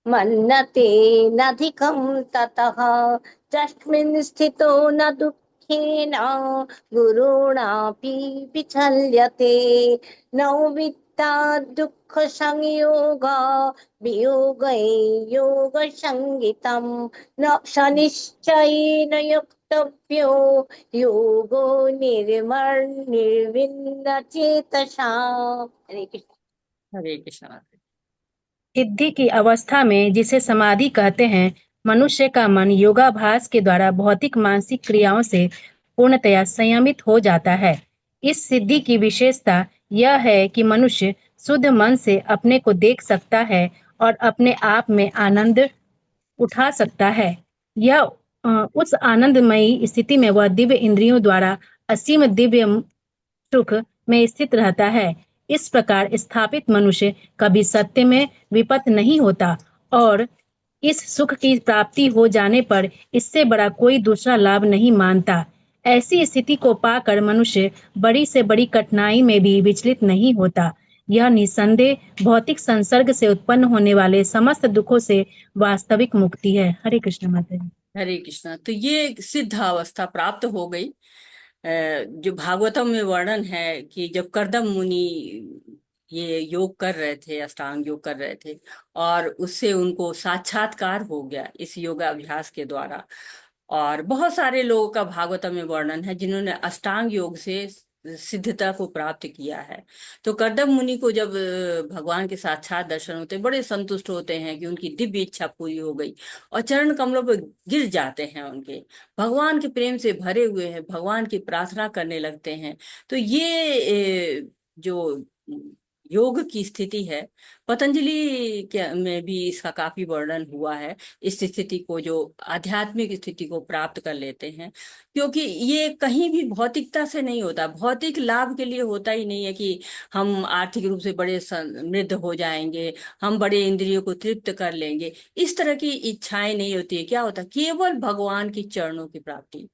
मन्यते नाधिकं ततः तस्मिन् स्थितो न दुःखेन गुरुणापि विचल्यते न विद्या दुःख संयोग वियोगे योग संगितम न शनिश्चयेन युक्तव्यो योगो निर्विण्ण चेतसा। हरे कृष्ण। हरे कृष्णा। सिद्धि की अवस्था में, जिसे समाधि कहते हैं, मनुष्य का मन योगाभ्यास के द्वारा भौतिक मानसिक क्रियाओं से पूर्णतया संयमित हो जाता है। इस सिद्धि की विशेषता यह है कि मनुष्य शुद्ध मन से अपने को देख सकता है और अपने आप में आनंद उठा सकता है। यह उस आनंदमयी स्थिति में वह दिव्य इंद्रियों द्वारा असीम दिव्य सुख में स्थित रहता है। इस प्रकार स्थापित मनुष्य कभी सत्य में विपत नहीं होता और इस सुख की प्राप्ति हो जाने पर इससे बड़ा कोई दूसरा लाभ नहीं मानता। ऐसी स्थिति को पाकर मनुष्य बड़ी से बड़ी कठिनाई में भी विचलित नहीं होता। यह निसंदेह भौतिक संसर्ग से उत्पन्न होने वाले समस्त दुखों से वास्तविक मुक्ति है। हरे कृष्ण माता जी। हरे कृष्णा। तो ये सिद्ध अवस्था प्राप्त हो गई। जो भागवतम में वर्णन है कि जब कर्दम मुनि ये योग कर रहे थे, अष्टांग योग कर रहे थे, और उससे उनको साक्षात्कार हो गया इस योगाभ्यास के द्वारा। और बहुत सारे लोगों का भागवतम में वर्णन है जिन्होंने अष्टांग योग से सिद्धता को प्राप्त किया है। तो कर्दम मुनि को जब भगवान के साक्षात दर्शन होते, बड़े संतुष्ट होते हैं कि उनकी दिव्य इच्छा पूरी हो गई, और चरण कमलों पर गिर जाते हैं, उनके भगवान के प्रेम से भरे हुए हैं, भगवान की प्रार्थना करने लगते हैं। तो ये जो योग की स्थिति है, पतंजलि के में भी इसका काफी वर्णन हुआ है। इस स्थिति को, जो आध्यात्मिक स्थिति को प्राप्त कर लेते हैं, क्योंकि ये कहीं भी भौतिकता से नहीं होता, भौतिक लाभ के लिए होता ही नहीं है कि हम आर्थिक रूप से बड़े समृद्ध हो जाएंगे, हम बड़े इंद्रियों को तृप्त कर लेंगे, इस तरह की इच्छाएं नहीं होती है। क्या होता है? केवल भगवान की चरणों की प्राप्ति,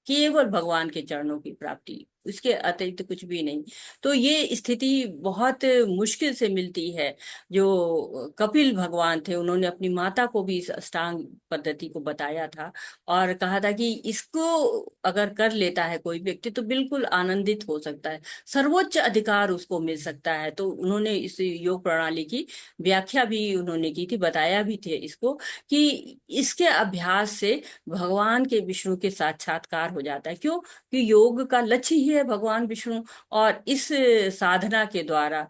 केवल भगवान के चरणों की प्राप्ति, उसके अतिरिक्त कुछ भी नहीं। तो ये स्थिति बहुत मुश्किल से मिलती है। जो कपिल भगवान थे, उन्होंने अपनी माता को भी इस अष्टांग पद्धति को बताया था और कहा था कि इसको अगर कर लेता है कोई व्यक्ति तो बिल्कुल आनंदित हो सकता है, सर्वोच्च अधिकार उसको मिल सकता है। तो उन्होंने इस योग प्रणाली की व्याख्या भी उन्होंने की थी, बताया भी थे इसको कि इसके अभ्यास से भगवान के विष्णु के साक्षात्कार हो जाता है। क्यों? कि योग का लक्ष्य ही है भगवान विष्णु, और इस साधना के द्वारा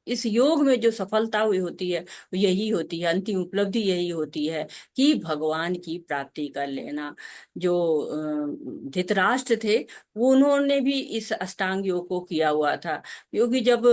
इस योग में जो सफलता हुई होती है वो यही होती है, अंतिम उपलब्धि यही होती है कि भगवान की प्राप्ति कर लेना। जो धृतराष्ट्र थे, वो उन्होंने भी इस अष्टांग योग को किया हुआ था, क्योंकि जब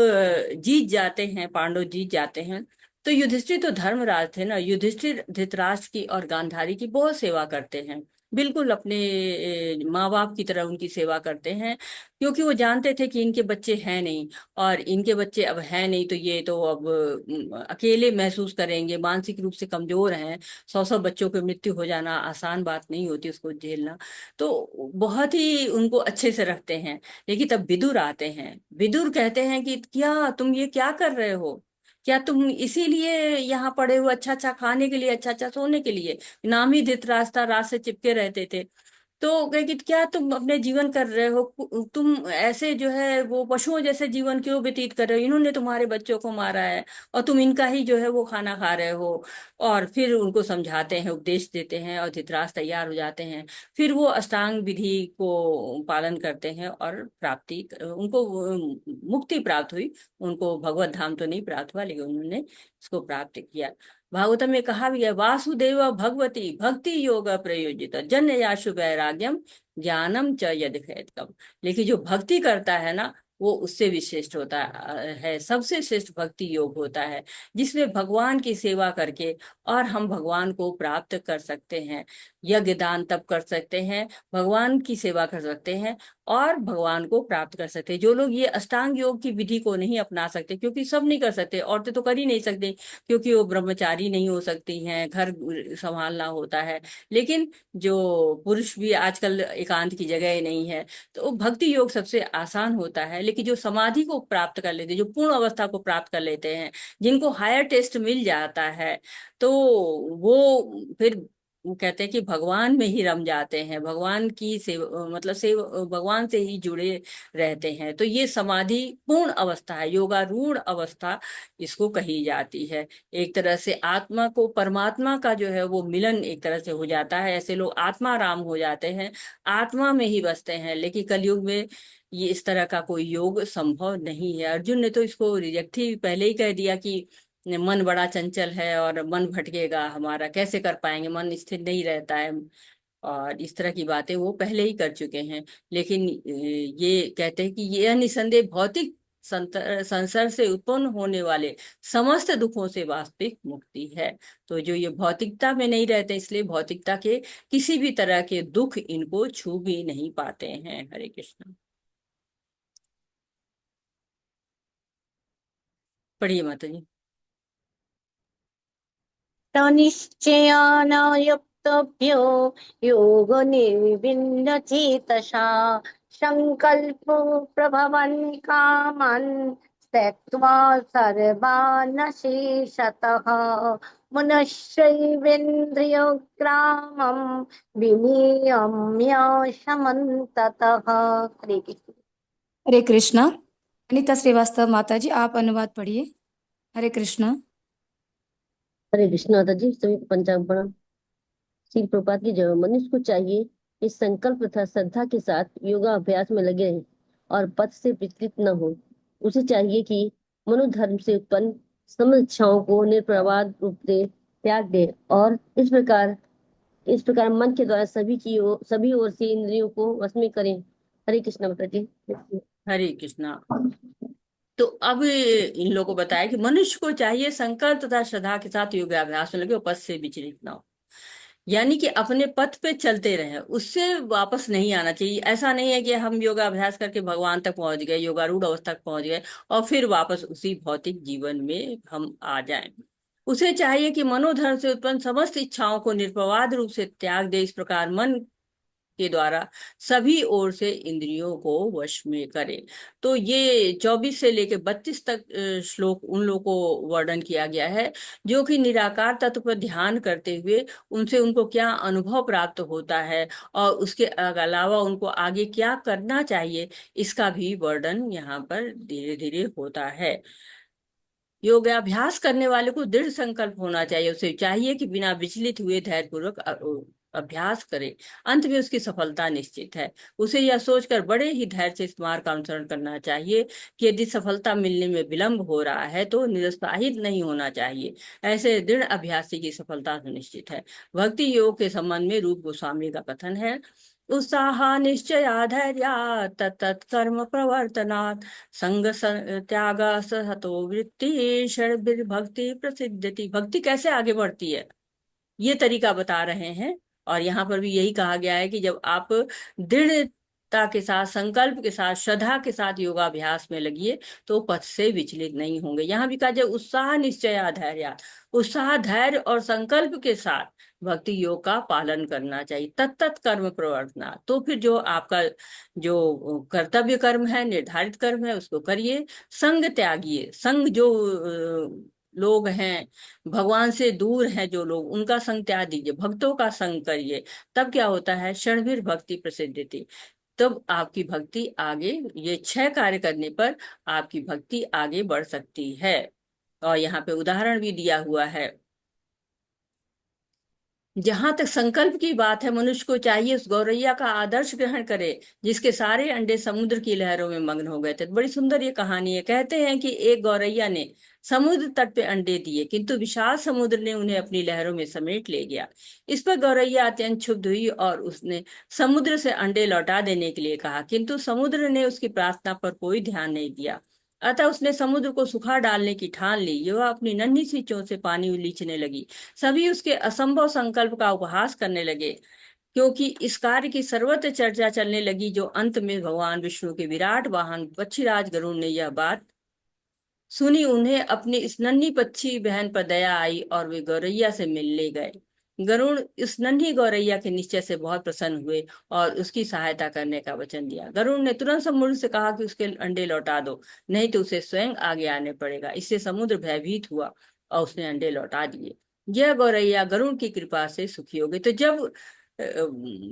जीत जाते हैं, पांडव जीत जाते हैं, तो युधिष्ठिर तो धर्मराज थे ना, युधिष्ठिर धृतराष्ट्र की और गांधारी की बहुत सेवा करते हैं, बिल्कुल अपने माँ बाप की तरह उनकी सेवा करते हैं, क्योंकि वो जानते थे कि इनके बच्चे हैं नहीं, और इनके बच्चे अब हैं नहीं तो ये तो अब अकेले महसूस करेंगे, मानसिक रूप से कमजोर हैं, 100 बच्चों की मृत्यु हो जाना आसान बात नहीं होती, उसको झेलना। तो बहुत ही उनको अच्छे से रखते हैं। लेकिन तब विदुर आते हैं, विदुर कहते हैं कि क्या तुम ये क्या कर रहे हो? क्या तुम इसीलिए यहाँ पड़े हो, अच्छा अच्छा खाने के लिए, अच्छा अच्छा सोने के लिए? नाम ही धृतराष्ट्र, रात से चिपके रहते थे। तो कहे कि क्या तुम अपने जीवन कर रहे हो, तुम ऐसे जो है वो पशुओं जैसे जीवन क्यों व्यतीत कर रहे हो? इन्होंने तुम्हारे बच्चों को मारा है और तुम इनका ही जो है वो खाना खा रहे हो। और फिर उनको समझाते हैं, उपदेश देते हैं, और धृतराष्ट्र तैयार हो जाते हैं। फिर वो अष्टांग विधि को पालन करते हैं और प्राप्ति, उनको मुक्ति प्राप्त हुई। उनको भगवत धाम तो नहीं प्राप्त हुआ, लेकिन उन्होंने इसको प्राप्त किया। भागवतम में कहा भी है, वासुदेव भगवती भक्ति योग प्रयोजित जन्याशु वैराग्यम ज्ञानम च यदिखेत कम। लेकिन जो भक्ति करता है ना, वो उससे भी श्रेष्ठ होता है। सबसे श्रेष्ठ भक्ति योग होता है जिसमें भगवान की सेवा करके और हम भगवान को प्राप्त कर सकते हैं। यज्ञ दान तब कर सकते हैं, भगवान की सेवा कर सकते हैं और भगवान को प्राप्त कर सकते हैं। जो लोग ये अष्टांग योग की विधि को नहीं अपना सकते, क्योंकि सब नहीं कर सकते, औरतें तो कर ही नहीं सकती क्योंकि वो ब्रह्मचारी नहीं हो सकती हैं, घर संभालना होता है। लेकिन जो पुरुष भी आजकल एकांत की जगह नहीं है, तो भक्ति योग सबसे आसान होता है। लेकिन जो समाधि को प्राप्त कर लेते हैं, जो पूर्ण अवस्था को प्राप्त कर लेते हैं, जिनको हायर टेस्ट मिल जाता है, तो वो फिर वो कहते हैं कि भगवान में ही रम जाते हैं, भगवान की मतलब भगवान से ही जुड़े रहते हैं। तो ये समाधि पूर्ण अवस्था है, योगारूढ़ अवस्था इसको कही जाती है। एक तरह से आत्मा को परमात्मा का जो है वो मिलन एक तरह से हो जाता है। ऐसे लोग आत्मा राम हो जाते हैं, आत्मा में ही बसते हैं। लेकिन कलयुग में ये इस तरह का कोई योग संभव नहीं है। अर्जुन ने तो इसको रिजेक्ट ही पहले ही कह दिया कि मन बड़ा चंचल है और मन भटकेगा हमारा, कैसे कर पाएंगे, मन स्थिर नहीं रहता है, और इस तरह की बातें वो पहले ही कर चुके हैं। लेकिन ये कहते हैं कि यह निसंदेह भौतिक संसार से उत्पन्न होने वाले समस्त दुखों से वास्तविक मुक्ति है। तो जो ये भौतिकता में नहीं रहते, इसलिए भौतिकता के किसी भी तरह के दुख इनको छू भी नहीं पाते हैं। हरे कृष्ण। पढ़िए माता जी। निश्चयान युक्तभ्यो योग निर्विण्ण चेतसा संकल्प प्रभवन् कामन् त्यक्त्वा सर्वान् शेषतः मनश्चैवेन्द्रियग्रामं विनियम्य शमन्ततः। हरे कृष्ण। हरे कृष्णा। अनिता श्रीवास्तव माता जी, आप अनुवाद पढ़िए। हरे कृष्णा। हरे कृष्ण माता जी, सभी को पंचांग प्रणाम। श्री प्रभुपाद की जय। मनुष्य को चाहिए कि संकल्प तथा श्रद्धा के साथ योगाभ्यास में लगे रहे और पथ से विचलित न हो। उसे चाहिए कि मनोधर्म से उत्पन्न समस्त इच्छाओं को निर्प्रवाद रूप से त्याग दे और इस प्रकार मन के द्वारा सभी ओर से इंद्रियों को वश में करें। हरे कृष्ण माता जी। हरे कृष्णा। तो अब इन लोगों को बताया कि मनुष्य को चाहिए संकल्प तथा श्रद्धा के साथ योगाभ्यास में लगे और पथ से विचलित ना हो, यानी कि अपने पथ पे चलते रहें, उससे वापस नहीं आना चाहिए। ऐसा नहीं है कि हम योगाभ्यास करके भगवान तक पहुंच गए, योगारूढ़ अवस्था तक पहुंच गए और फिर वापस उसी भौतिक जीवन में हम आ जाएं। उसे चाहिए कि मनोधर्म से उत्पन्न समस्त इच्छाओं को निर्विवाद रूप से त्याग दे, इस प्रकार मन के द्वारा सभी ओर से इंद्रियों को वश में करे। तो ये 24 से लेकर 32 तक श्लोक उन लोगों को वर्णन किया गया है जो कि निराकार तत्व पर ध्यान करते हुए उनसे उनको क्या अनुभव प्राप्त होता है और उसके अलावा उनको आगे क्या करना चाहिए, इसका भी वर्णन यहाँ पर धीरे धीरे होता है। योगाभ्यास करने वाले को दृढ़ संकल्प होना चाहिए। उसे चाहिए कि बिना विचलित हुए धैर्यपूर्वक अभ्यास करे, अंत में उसकी सफलता निश्चित है। उसे यह सोचकर बड़े ही धैर्य से इस मार्ग का अनुसरण करना चाहिए कि यदि सफलता मिलने में विलंब हो रहा है तो निरुत्साहित नहीं होना चाहिए। ऐसे दृढ़ अभ्यासी की सफलता सुनिश्चित है। भक्ति योग के संबंध में रूप गोस्वामी का कथन है, उत्साह निश्चया धैर्या तत्कर्म प्रवर्तनात् संग त्याग सहतो वृत्ति षड्भिर्भक्ति प्रसिद्धति। भक्ति कैसे आगे बढ़ती है ये तरीका बता रहे हैं। और यहाँ पर भी यही कहा गया है कि जब आप दृढ़ता के साथ, संकल्प के साथ, श्रद्धा के साथ योगाभ्यास में लगिए तो पथ से विचलित नहीं होंगे। यहाँ भी कहा जाए उत्साह निश्चय धैर्य, उत्साह धैर्य और संकल्प के साथ भक्ति योग का पालन करना चाहिए। तत्त कर्म प्रवर्तना, तो फिर जो आपका जो कर्तव्य कर्म है, निर्धारित कर्म है, उसको करिए। संग त्यागिए, संग जो लोग हैं भगवान से दूर हैं, जो लोग, उनका संग त्याग दीजिए, भक्तों का संग करिए। तब क्या होता है, क्षणभर भक्ति प्रसिद्धि, तब आपकी भक्ति आगे, ये 6 कार्य करने पर आपकी भक्ति आगे बढ़ सकती है। और यहाँ पे उदाहरण भी दिया हुआ है। जहां तक संकल्प की बात है, मनुष्य को चाहिए उस गौरैया का आदर्श ग्रहण करे जिसके सारे अंडे समुद्र की लहरों में मग्न हो गए थे। बड़ी सुंदर ये कहानी है। कहते हैं कि एक गौरैया ने समुद्र तट पे अंडे दिए, किंतु विशाल समुद्र ने उन्हें अपनी लहरों में समेट ले गया। इस पर गौरैया अत्यंत क्षुब्ध हुई और उसने समुद्र से अंडे लौटा देने के लिए कहा, किंतु समुद्र ने उसकी प्रार्थना पर कोई ध्यान नहीं दिया। अतः उसने समुद्र को सुखा डालने की ठान ली। वह अपनी नन्ही सी चोंच से पानी उलीचने लगी। सभी उसके असंभव संकल्प का उपहास करने लगे, क्योंकि इस कार्य की सर्वत्र चर्चा चलने लगी। जो अंत में भगवान विष्णु के विराट वाहन पक्षीराज गरुड़ ने यह बात सुनी, उन्हें अपनी इस नन्ही पक्षी बहन पर दया आई और वे गौरैया से मिलने गए। गरुड़ इस नन्ही गौरैया के निश्चय से बहुत प्रसन्न हुए और उसकी सहायता करने का वचन दिया। गरुड़ ने तुरंत समुद्र से कहा कि उसके अंडे लौटा दो, नहीं तो उसे स्वयं आगे आने पड़ेगा। इससे समुद्र भयभीत हुआ और उसने अंडे लौटा दिए। यह गौरैया गरुड़ की कृपा से सुखी हो गई। तो जब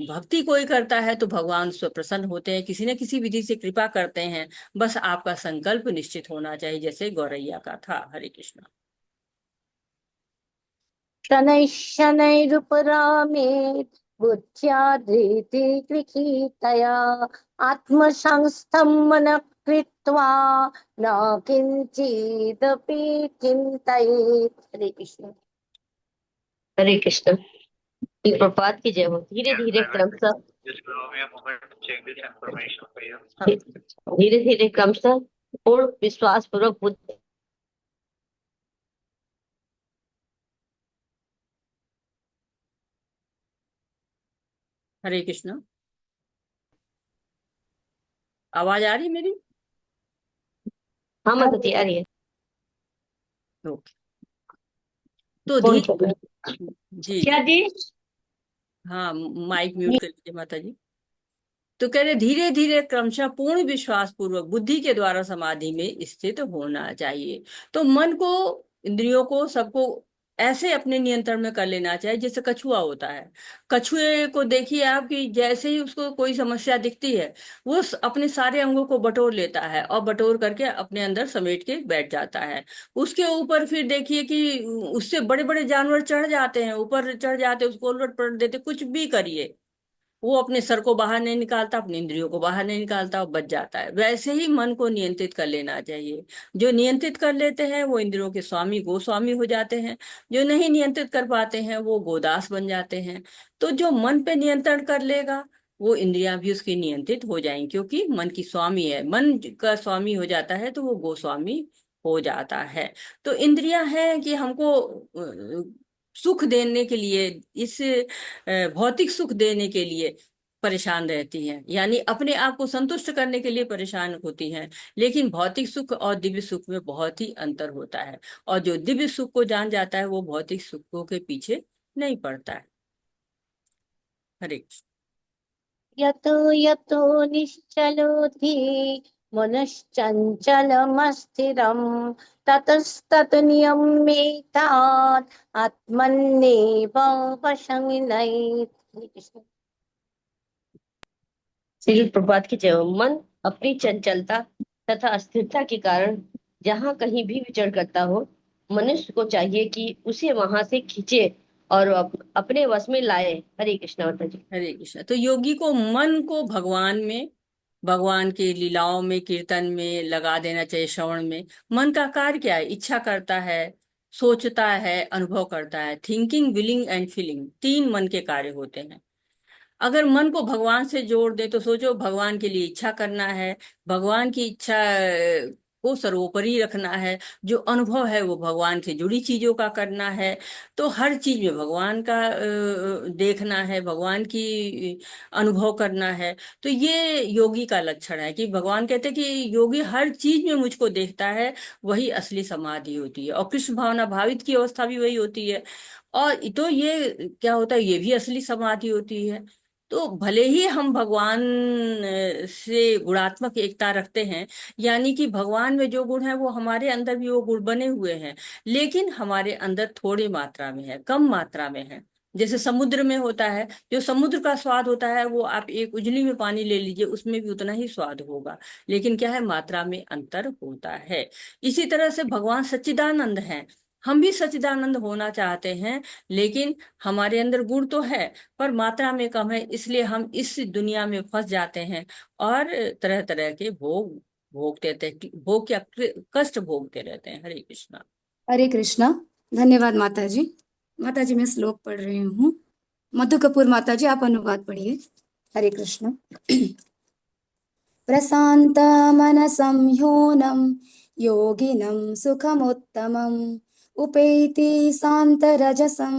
भक्ति कोई करता है तो भगवान उस पर प्रसन्न होते हैं, किसी न किसी विधि से कृपा करते हैं। बस आपका संकल्प निश्चित होना चाहिए, जैसे गौरैया का था। हरे कृष्ण। शनैः शनैरुपरामेत् बुद्ध्या धृति गृहीतया आत्मसंस्थं मनः कृत्वा न किंचिदपि चिन्तयेत्। हरे कृष्ण। हरे कृष्ण। प्रपात की जय हो। धीरे धीरे क्रमशः धीरे धीरे क्रमशः पूर्ण विश्वास पूर्वक बुद्ध हरे कृष्ण। आवाज आ रही है मेरी? हाँ माता जी आ रही है। ओके। तो कौन धीरे जी क्या जी? हाँ, माइक म्यूट कर लीजिए माता जी। तो कह रहे धीरे धीरे क्रमशः पूर्ण विश्वास पूर्वक बुद्धि के द्वारा समाधि में स्थित होना चाहिए। तो मन को, इंद्रियों को, सबको ऐसे अपने नियंत्रण में कर लेना चाहिए जैसे कछुआ होता है। कछुए को देखिए आप कि जैसे ही उसको कोई समस्या दिखती है, वो अपने सारे अंगों को बटोर लेता है और बटोर करके अपने अंदर समेट के बैठ जाता है। उसके ऊपर फिर देखिए कि उससे बड़े बड़े जानवर चढ़ जाते हैं, ऊपर चढ़ जाते, उसको उलट पलट देते, कुछ भी करिए वो अपने सर को बाहर नहीं निकालता, अपनी इंद्रियों को बाहर नहीं निकालता और बच जाता है। वैसे ही मन को नियंत्रित कर लेना चाहिए। जो नियंत्रित कर लेते हैं वो इंद्रियों के स्वामी, गोस्वामी हो जाते हैं। जो नहीं नियंत्रित कर पाते हैं वो गोदास बन जाते हैं। तो जो मन पे नियंत्रण कर लेगा वो इंद्रियां भी उसकी नियंत्रित हो जाएंगी, क्योंकि मन की स्वामी है। मन का स्वामी हो जाता है तो वो गोस्वामी हो जाता है। तो इंद्रियां हैं कि हमको सुख देने के लिए, इस भौतिक सुख देने के लिए परेशान रहती हैं, यानी अपने आप को संतुष्ट करने के लिए परेशान होती हैं। लेकिन भौतिक सुख और दिव्य सुख में बहुत ही अंतर होता है, और जो दिव्य सुख को जान जाता है वो भौतिक सुखों के पीछे नहीं पड़ता है। हरे कृष्ण। यतो यतो निश्चलोति मनश्चञ्चलमस्थिरं ततस्तत् नियम्येतात् आत्मन्नेव वशङ्गनयेत्। हरे कृष्ण। श्री प्रभात की जय हो। मन अपनी चंचलता तथा अस्थिरता के कारण जहाँ कहीं भी विचरण करता हो, मनुष्य को चाहिए कि उसे वहां से खींचे और अपने वश में लाए। हरे कृष्ण माता जी। हरे कृष्ण। तो योगी को मन को भगवान में, भगवान की लीलाओं में, कीर्तन में लगा देना चाहिए, श्रवण में। मन का कार्य क्या है? इच्छा करता है, सोचता है, अनुभव करता है। थिंकिंग, विलिंग एंड फीलिंग, तीन मन के कार्य होते हैं। अगर मन को भगवान से जोड़ दे तो सोचो, भगवान के लिए इच्छा करना है, भगवान की इच्छा को सर्वोपरि रखना है। जो अनुभव है वो भगवान से जुड़ी चीजों का करना है। तो हर चीज में भगवान का देखना है, भगवान की अनुभव करना है। तो ये योगी का लक्षण है कि भगवान कहते हैं कि योगी हर चीज में मुझको देखता है, वही असली समाधि होती है। और कृष्ण भावना भावित की अवस्था भी वही होती है। और तो ये क्या होता है, ये भी असली समाधि होती है। तो भले ही हम भगवान से गुणात्मक एकता रखते हैं, यानी कि भगवान में जो गुण है वो हमारे अंदर भी वो गुण बने हुए हैं, लेकिन हमारे अंदर थोड़ी मात्रा में है, कम मात्रा में है। जैसे समुद्र में होता है, जो समुद्र का स्वाद होता है वो आप एक उजली में पानी ले लीजिए, उसमें भी उतना ही स्वाद होगा, लेकिन क्या है, मात्रा में अंतर होता है। इसी तरह से भगवान सच्चिदानंद हैं। हम भी सच्चिदानंद होना चाहते हैं, लेकिन हमारे अंदर गुण तो है पर मात्रा में कम है, इसलिए हम इस दुनिया में फंस जाते हैं और तरह तरह के भोग भोगते रहते हैं, भोग क्या कष्ट भोगते रहते हैं। हरे कृष्णा। हरे कृष्णा। धन्यवाद माता जी। माता जी मैं श्लोक पढ़ रही हूँ। मधु कपूर माता जी आप अनुवाद पढ़िए। हरे कृष्णा। प्रशांत मनसं ह्योनं योगिनं सुखमुत्तमम् उपैति शान्तरजसं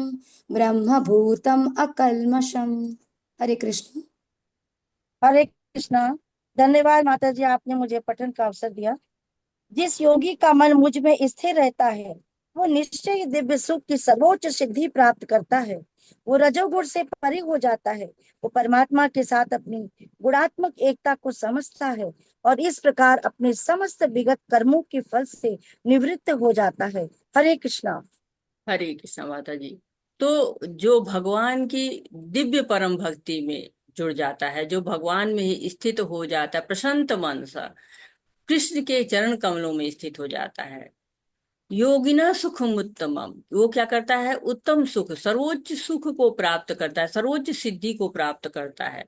ब्रह्मभूतम् अकल्मषम्। हरे कृष्ण। हरे कृष्णा। धन्यवाद माता जी, आपने मुझे पठन का अवसर दिया। जिस योगी का मन मुझ में स्थिर रहता है वो निश्चय ही दिव्य सुख की सर्वोच्च सिद्धि प्राप्त करता है। वो रजोगुण से परे हो जाता है। वो परमात्मा के साथ अपनी गुणात्मक एकता को समझता है और इस प्रकार अपने समस्त विगत कर्मों के फल से निवृत्त हो जाता है। हरे कृष्णा। हरे कृष्णा माता जी। तो जो भगवान की दिव्य परम भक्ति में जुड़ जाता है, जो भगवान में ही स्थित हो जाता है, प्रशांत मन सा कृष्ण के चरण कमलों में स्थित हो जाता है, योगिना सुखम उत्तमम, वो क्या करता है, उत्तम सुख सर्वोच्च सुख को प्राप्त करता है, सर्वोच्च सिद्धि को प्राप्त करता है।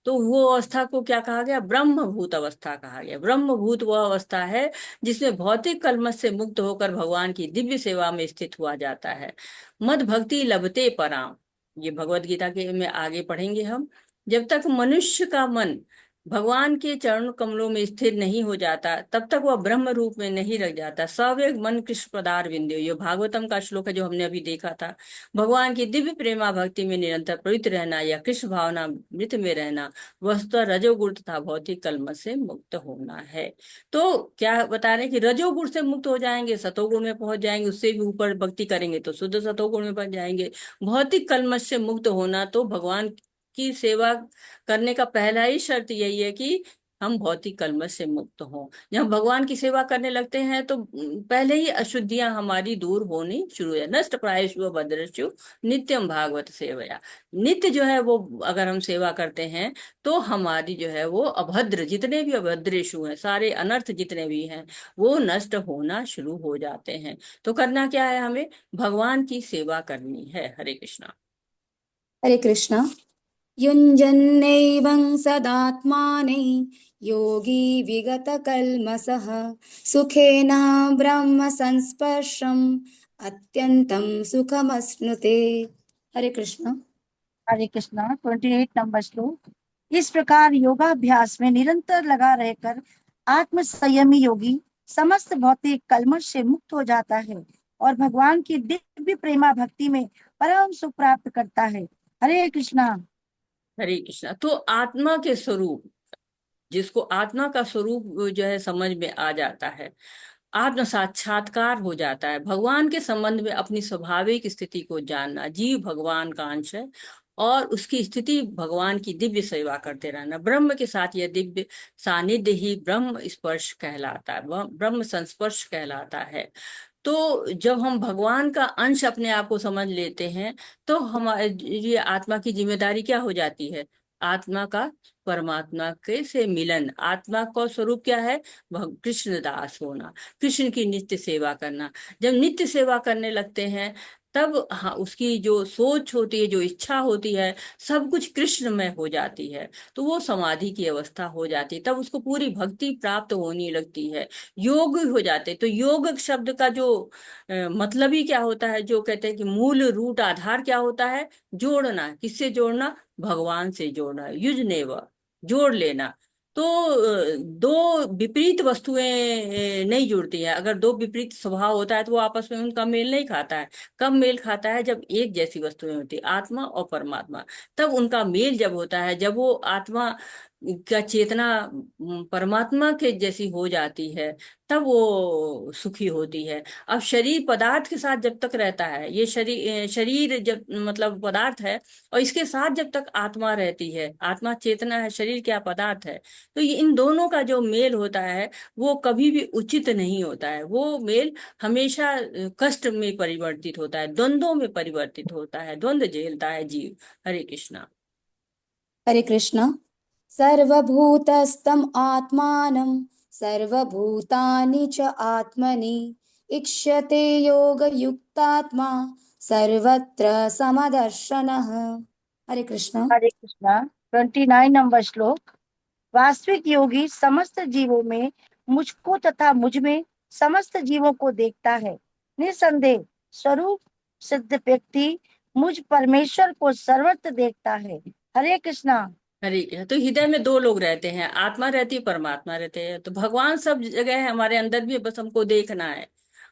तो वो अवस्था को क्या कहा गया, ब्रह्मभूत अवस्था कहा गया। ब्रह्मभूत वह अवस्था है जिसमें भौतिक कल्मश से मुक्त होकर भगवान की दिव्य सेवा में स्थित हुआ जाता है। मद भक्ति लभते पराम, ये भगवत गीता के में आगे पढ़ेंगे हम। जब तक मनुष्य का मन भगवान के चरण कमलों में स्थिर नहीं हो जाता तब तक वह ब्रह्म रूप में नहीं रह जाता। सवेग मन कृष्ण पदार विंदे, ये भागवतम का श्लोक है जो हमने अभी देखा था। भगवान की दिव्य प्रेमा भक्ति में निरंतर प्रवृत्त रहना या कृष्ण भावना मृत में रहना वस्तुतः रजोगुण तथा भौतिक कलमश से मुक्त होना है। तो क्या बता रहे हैं कि रजोगुण से मुक्त हो जाएंगे, सतोगुण में पहुंच जाएंगे, उससे भी ऊपर भक्ति करेंगे तो शुद्ध सतोगुण में पहुंच जाएंगे। भौतिक कलमश से मुक्त होना तो भगवान की सेवा करने का पहला ही शर्त यही है कि हम भौतिक कलमश से मुक्त हों। जब हम भगवान की सेवा करने लगते हैं तो पहले ही अशुद्धियां हमारी दूर होनी शुरू है। नष्ट प्रायशु भद्रशु नित्यम भागवत सेवया, नित्य जो है वो अगर हम सेवा करते हैं तो हमारी जो है वो अभद्र जितने भी अभद्रेशु हैं, सारे अनर्थ जितने भी हैं वो नष्ट होना शुरू हो जाते हैं। तो करना क्या है, हमें भगवान की सेवा करनी है। हरे कृष्णा। हरे कृष्णा। युञ्जन्नैवं सदात्माने योगी विगतकल्मषः सुखेन ब्रह्म संस्पर्शम् अत्यन्तं सुखमश्नुते। हरे कृष्ण। हरे कृष्णा। 28 नंबर श्लोक। इस प्रकार योगाभ्यास में निरंतर लगा रहकर आत्म संयमी योगी समस्त भौतिक कल्मश से मुक्त हो जाता है और भगवान की दिव्य प्रेमा भक्ति में परम सुख प्राप्त करता है। हरे कृष्णा। हरे कृष्णा। तो आत्मा के स्वरूप, जिसको आत्मा का स्वरूप जो है समझ में आ जाता है, आत्म साक्षात्कार हो जाता है, भगवान के संबंध में अपनी स्वाभाविक स्थिति को जानना, जीव भगवान का अंश है और उसकी स्थिति भगवान की दिव्य सेवा करते रहना, ब्रह्म के साथ यह दिव्य सानिध्य ही ब्रह्म स्पर्श कहलाता है, ब्रह्म संस्पर्श कहलाता है। तो जब हम भगवान का अंश अपने आप को समझ लेते हैं तो हमारे ये आत्मा की जिम्मेदारी क्या हो जाती है, आत्मा का परमात्मा के से मिलन। आत्मा का स्वरूप क्या है, कृष्ण दास होना, कृष्ण की नित्य सेवा करना। जब नित्य सेवा करने लगते हैं तब हाँ उसकी जो सोच होती है, जो इच्छा होती है, सब कुछ कृष्ण में हो जाती है। तो वो समाधि की अवस्था हो जाती है, तब उसको पूरी भक्ति प्राप्त होने लगती है, योग हो जाते। तो योग शब्द का जो मतलब ही क्या होता है, जो कहते हैं कि मूल रूट आधार क्या होता है, जोड़ना। किससे जोड़ना, भगवान से जोड़ना, युजनेव, जोड़ लेना। तो दो विपरीत वस्तुएं नहीं जुड़ती है। अगर दो विपरीत स्वभाव होता है तो वो आपस में उनका मेल नहीं खाता है। कब मेल खाता है, जब एक जैसी वस्तुएं होती है, आत्मा और परमात्मा। तब उनका मेल जब होता है, जब वो आत्मा का चेतना परमात्मा के जैसी हो जाती है, तब वो सुखी होती है। अब शरीर पदार्थ के साथ जब तक रहता है, ये शरीर जब मतलब पदार्थ है, और इसके साथ जब तक आत्मा रहती है, आत्मा चेतना है, शरीर क्या पदार्थ है, तो ये इन दोनों का जो मेल होता है वो कभी भी उचित नहीं होता है। वो मेल हमेशा कष्ट में परिवर्तित होता है, द्वंद्वों में परिवर्तित होता है, द्वंद्व झेलता है जीव। हरे कृष्णा। हरे कृष्ण। सर्वभूतस्थम् आत्मानं सर्वभूतानि च आत्मनि इक्ष्यते योगयुक्तात्मा सर्वत्र समदर्शनः। हरे कृष्ण। हरे कृष्णा। 29 नंबर श्लोक। वास्तविक योगी समस्त जीवों में मुझको तथा मुझ में समस्त जीवों को देखता है। निसंदेह स्वरूप सिद्ध व्यक्ति मुझ परमेश्वर को सर्वत्र देखता है। हरे कृष्णा। हरे कृष्ण। तो हृदय में दो लोग रहते हैं, आत्मा रहती है, परमात्मा रहते हैं। तो भगवान सब जगह है, हमारे अंदर भी है, बस हमको देखना है,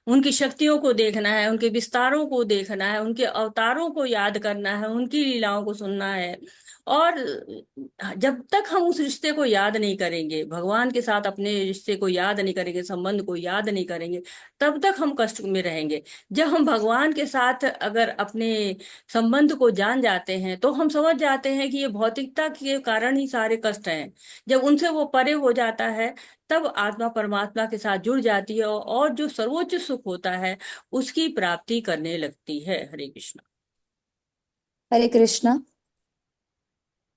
उनकी शक्तियों को देखना है, उनके विस्तारों को देखना है, उनके अवतारों को याद करना है, उनकी लीलाओं को सुनना है। और जब तक हम उस रिश्ते को याद नहीं करेंगे, भगवान के साथ अपने रिश्ते को याद नहीं करेंगे, संबंध को याद नहीं करेंगे, तब तक हम कष्ट में रहेंगे। जब हम भगवान के साथ अगर अपने संबंध को जान जाते हैं तो हम समझ जाते हैं कि ये भौतिकता के कारण ही सारे कष्ट हैं। जब उनसे वो परे हो जाता है, तब आत्मा परमात्मा के साथ जुड़ जाती है और जो सर्वोच्च सुख होता है उसकी प्राप्ति करने लगती है। हरे कृष्ण। हरे कृष्ण।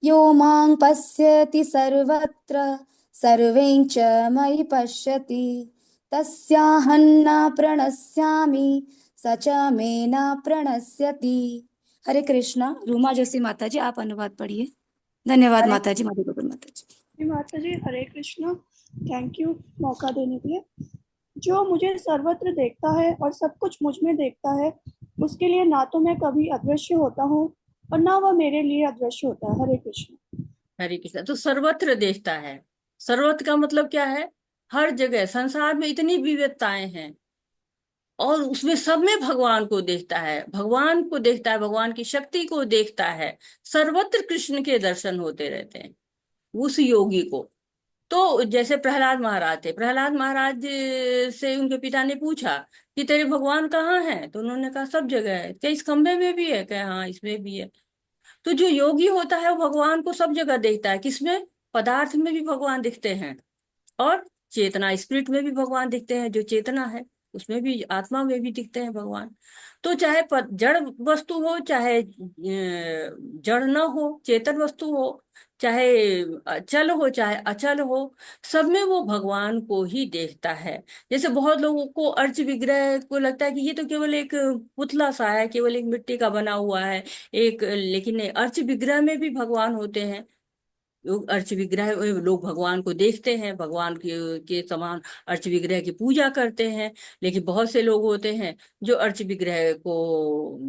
यो मां पश्यति सर्वत्र सर्वें च मयि पश्यति तस्याहं न प्रणश्यामि स च मे न प्रणश्यति। हरे कृष्णा। रूमा जोशी माता जी, आप अनुवाद पढ़िए। धन्यवाद हरे माता जी, मधुकर माता जी। जी माता जी, हरे कृष्ण। थैंक यू मौका देने के लिए। जो मुझे सर्वत्र देखता है और सब कुछ मुझ में देखता है, उसके लिए ना तो मैं कभी अदृश्य होता हूँ और ना वह मेरे लिए अदृश्य होता है। हरे कृष्ण। हरे कृष्ण। तो सर्वत्र देखता है, सर्वत्र का मतलब क्या है? हर जगह। संसार में इतनी विविधताएं हैं और उसमें सब में भगवान को देखता है, भगवान को देखता है, भगवान की शक्ति को देखता है। सर्वत्र कृष्ण के दर्शन होते रहते हैं उस योगी को। तो जैसे प्रहलाद महाराज थे, प्रहलाद महाराज से उनके पिता ने पूछा कि तेरे भगवान कहाँ हैं? तो उन्होंने कहा सब जगह है। क्या इस खंबे में भी है? क्या हाँ, इसमें भी है। तो जो योगी होता है वो भगवान को सब जगह देखता है। किसमें? पदार्थ में भी भगवान दिखते हैं और चेतना स्पिरिट में भी भगवान दिखते हैं। जो चेतना है उसमें भी, आत्मा में भी दिखते हैं भगवान। तो चाहे जड़ वस्तु हो, चाहे जड़ न हो, चेतन वस्तु हो, चाहे अचल हो, चाहे अचल हो, सब में वो भगवान को ही देखता है। जैसे बहुत लोगों को अर्च विग्रह को लगता है कि ये तो केवल एक पुतला सा है, केवल एक मिट्टी का बना हुआ है एक, लेकिन अर्च विग्रह में भी भगवान होते हैं। लोग अर्च विग्रह, लोग भगवान को देखते हैं, भगवान के समान अर्च विग्रह की पूजा करते हैं। लेकिन बहुत से लोग होते हैं जो अर्च विग्रह को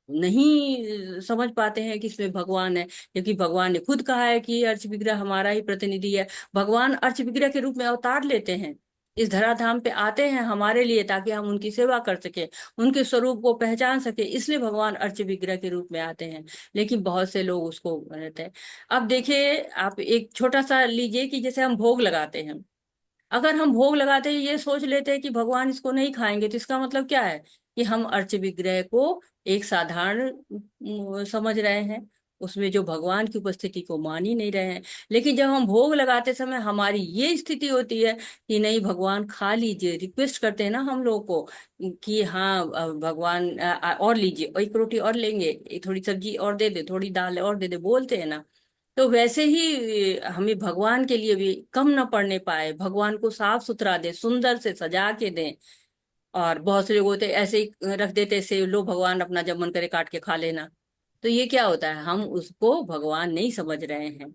नहीं समझ पाते हैं कि इसमें भगवान है, क्योंकि भगवान ने खुद कहा है कि अर्च विग्रह हमारा ही प्रतिनिधि है। भगवान अर्च विग्रह के रूप में अवतार लेते हैं, इस धराधाम पे आते हैं हमारे लिए, ताकि हम उनकी सेवा कर सके, उनके स्वरूप को पहचान सके, इसलिए भगवान अर्च विग्रह के रूप में आते हैं। लेकिन बहुत से लोग उसको रहते हैं। अब देखिए, आप एक छोटा सा लीजिए कि जैसे हम भोग लगाते हैं। अगर हम भोग लगाते हैं ये सोच लेते हैं कि भगवान इसको नहीं खाएंगे, तो इसका मतलब क्या है? कि हम अर्च विग्रह को एक साधारण समझ रहे हैं, उसमें जो भगवान की उपस्थिति को मान ही नहीं रहे हैं। लेकिन जब हम भोग लगाते समय हमारी ये स्थिति होती है कि नहीं, भगवान खा लीजिए, रिक्वेस्ट करते हैं ना हम लोग को कि हाँ भगवान और लीजिए, और एक रोटी और लेंगे, थोड़ी सब्जी और दे दे, थोड़ी दाल और दे दे, बोलते हैं ना। तो वैसे ही हमें भगवान के लिए भी कम न पड़ने पाए, भगवान को साफ सुथरा दे, सुंदर से सजा के दें। और बहुत से लोग होते ऐसे ही रख देते, ऐसे लो भगवान अपना जब मन करे काट के खा लेना। तो ये क्या होता है? हम उसको भगवान नहीं समझ रहे हैं।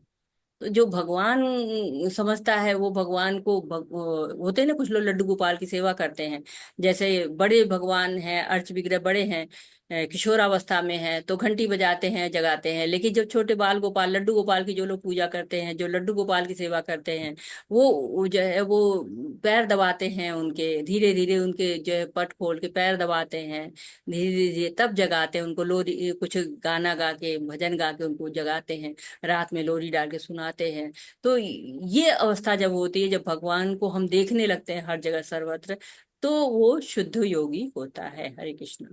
तो जो भगवान समझता है वो भगवान को होते हैं ना, कुछ लोग लड्डू गोपाल की सेवा करते हैं। जैसे बड़े भगवान हैं, अर्च विग्रह बड़े हैं, किशोरावस्था में है तो घंटी बजाते हैं, जगाते हैं। लेकिन जब छोटे बाल गोपाल, लड्डू गोपाल की जो लोग पूजा करते हैं, जो लड्डू गोपाल की सेवा करते हैं, वो जो है वो पैर दबाते हैं उनके, धीरे धीरे उनके जो है पट खोल के पैर दबाते हैं, धीरे धीरे तब जगाते हैं उनको। लोरी कुछ गाना गा के, भजन गा के उनको जगाते हैं, रात में लोरी डाल के सुनाते हैं। तो ये अवस्था जब होती है, जब भगवान को हम देखने लगते हैं हर जगह सर्वत्र, तो वो शुद्ध योगी होता है। हरे कृष्ण।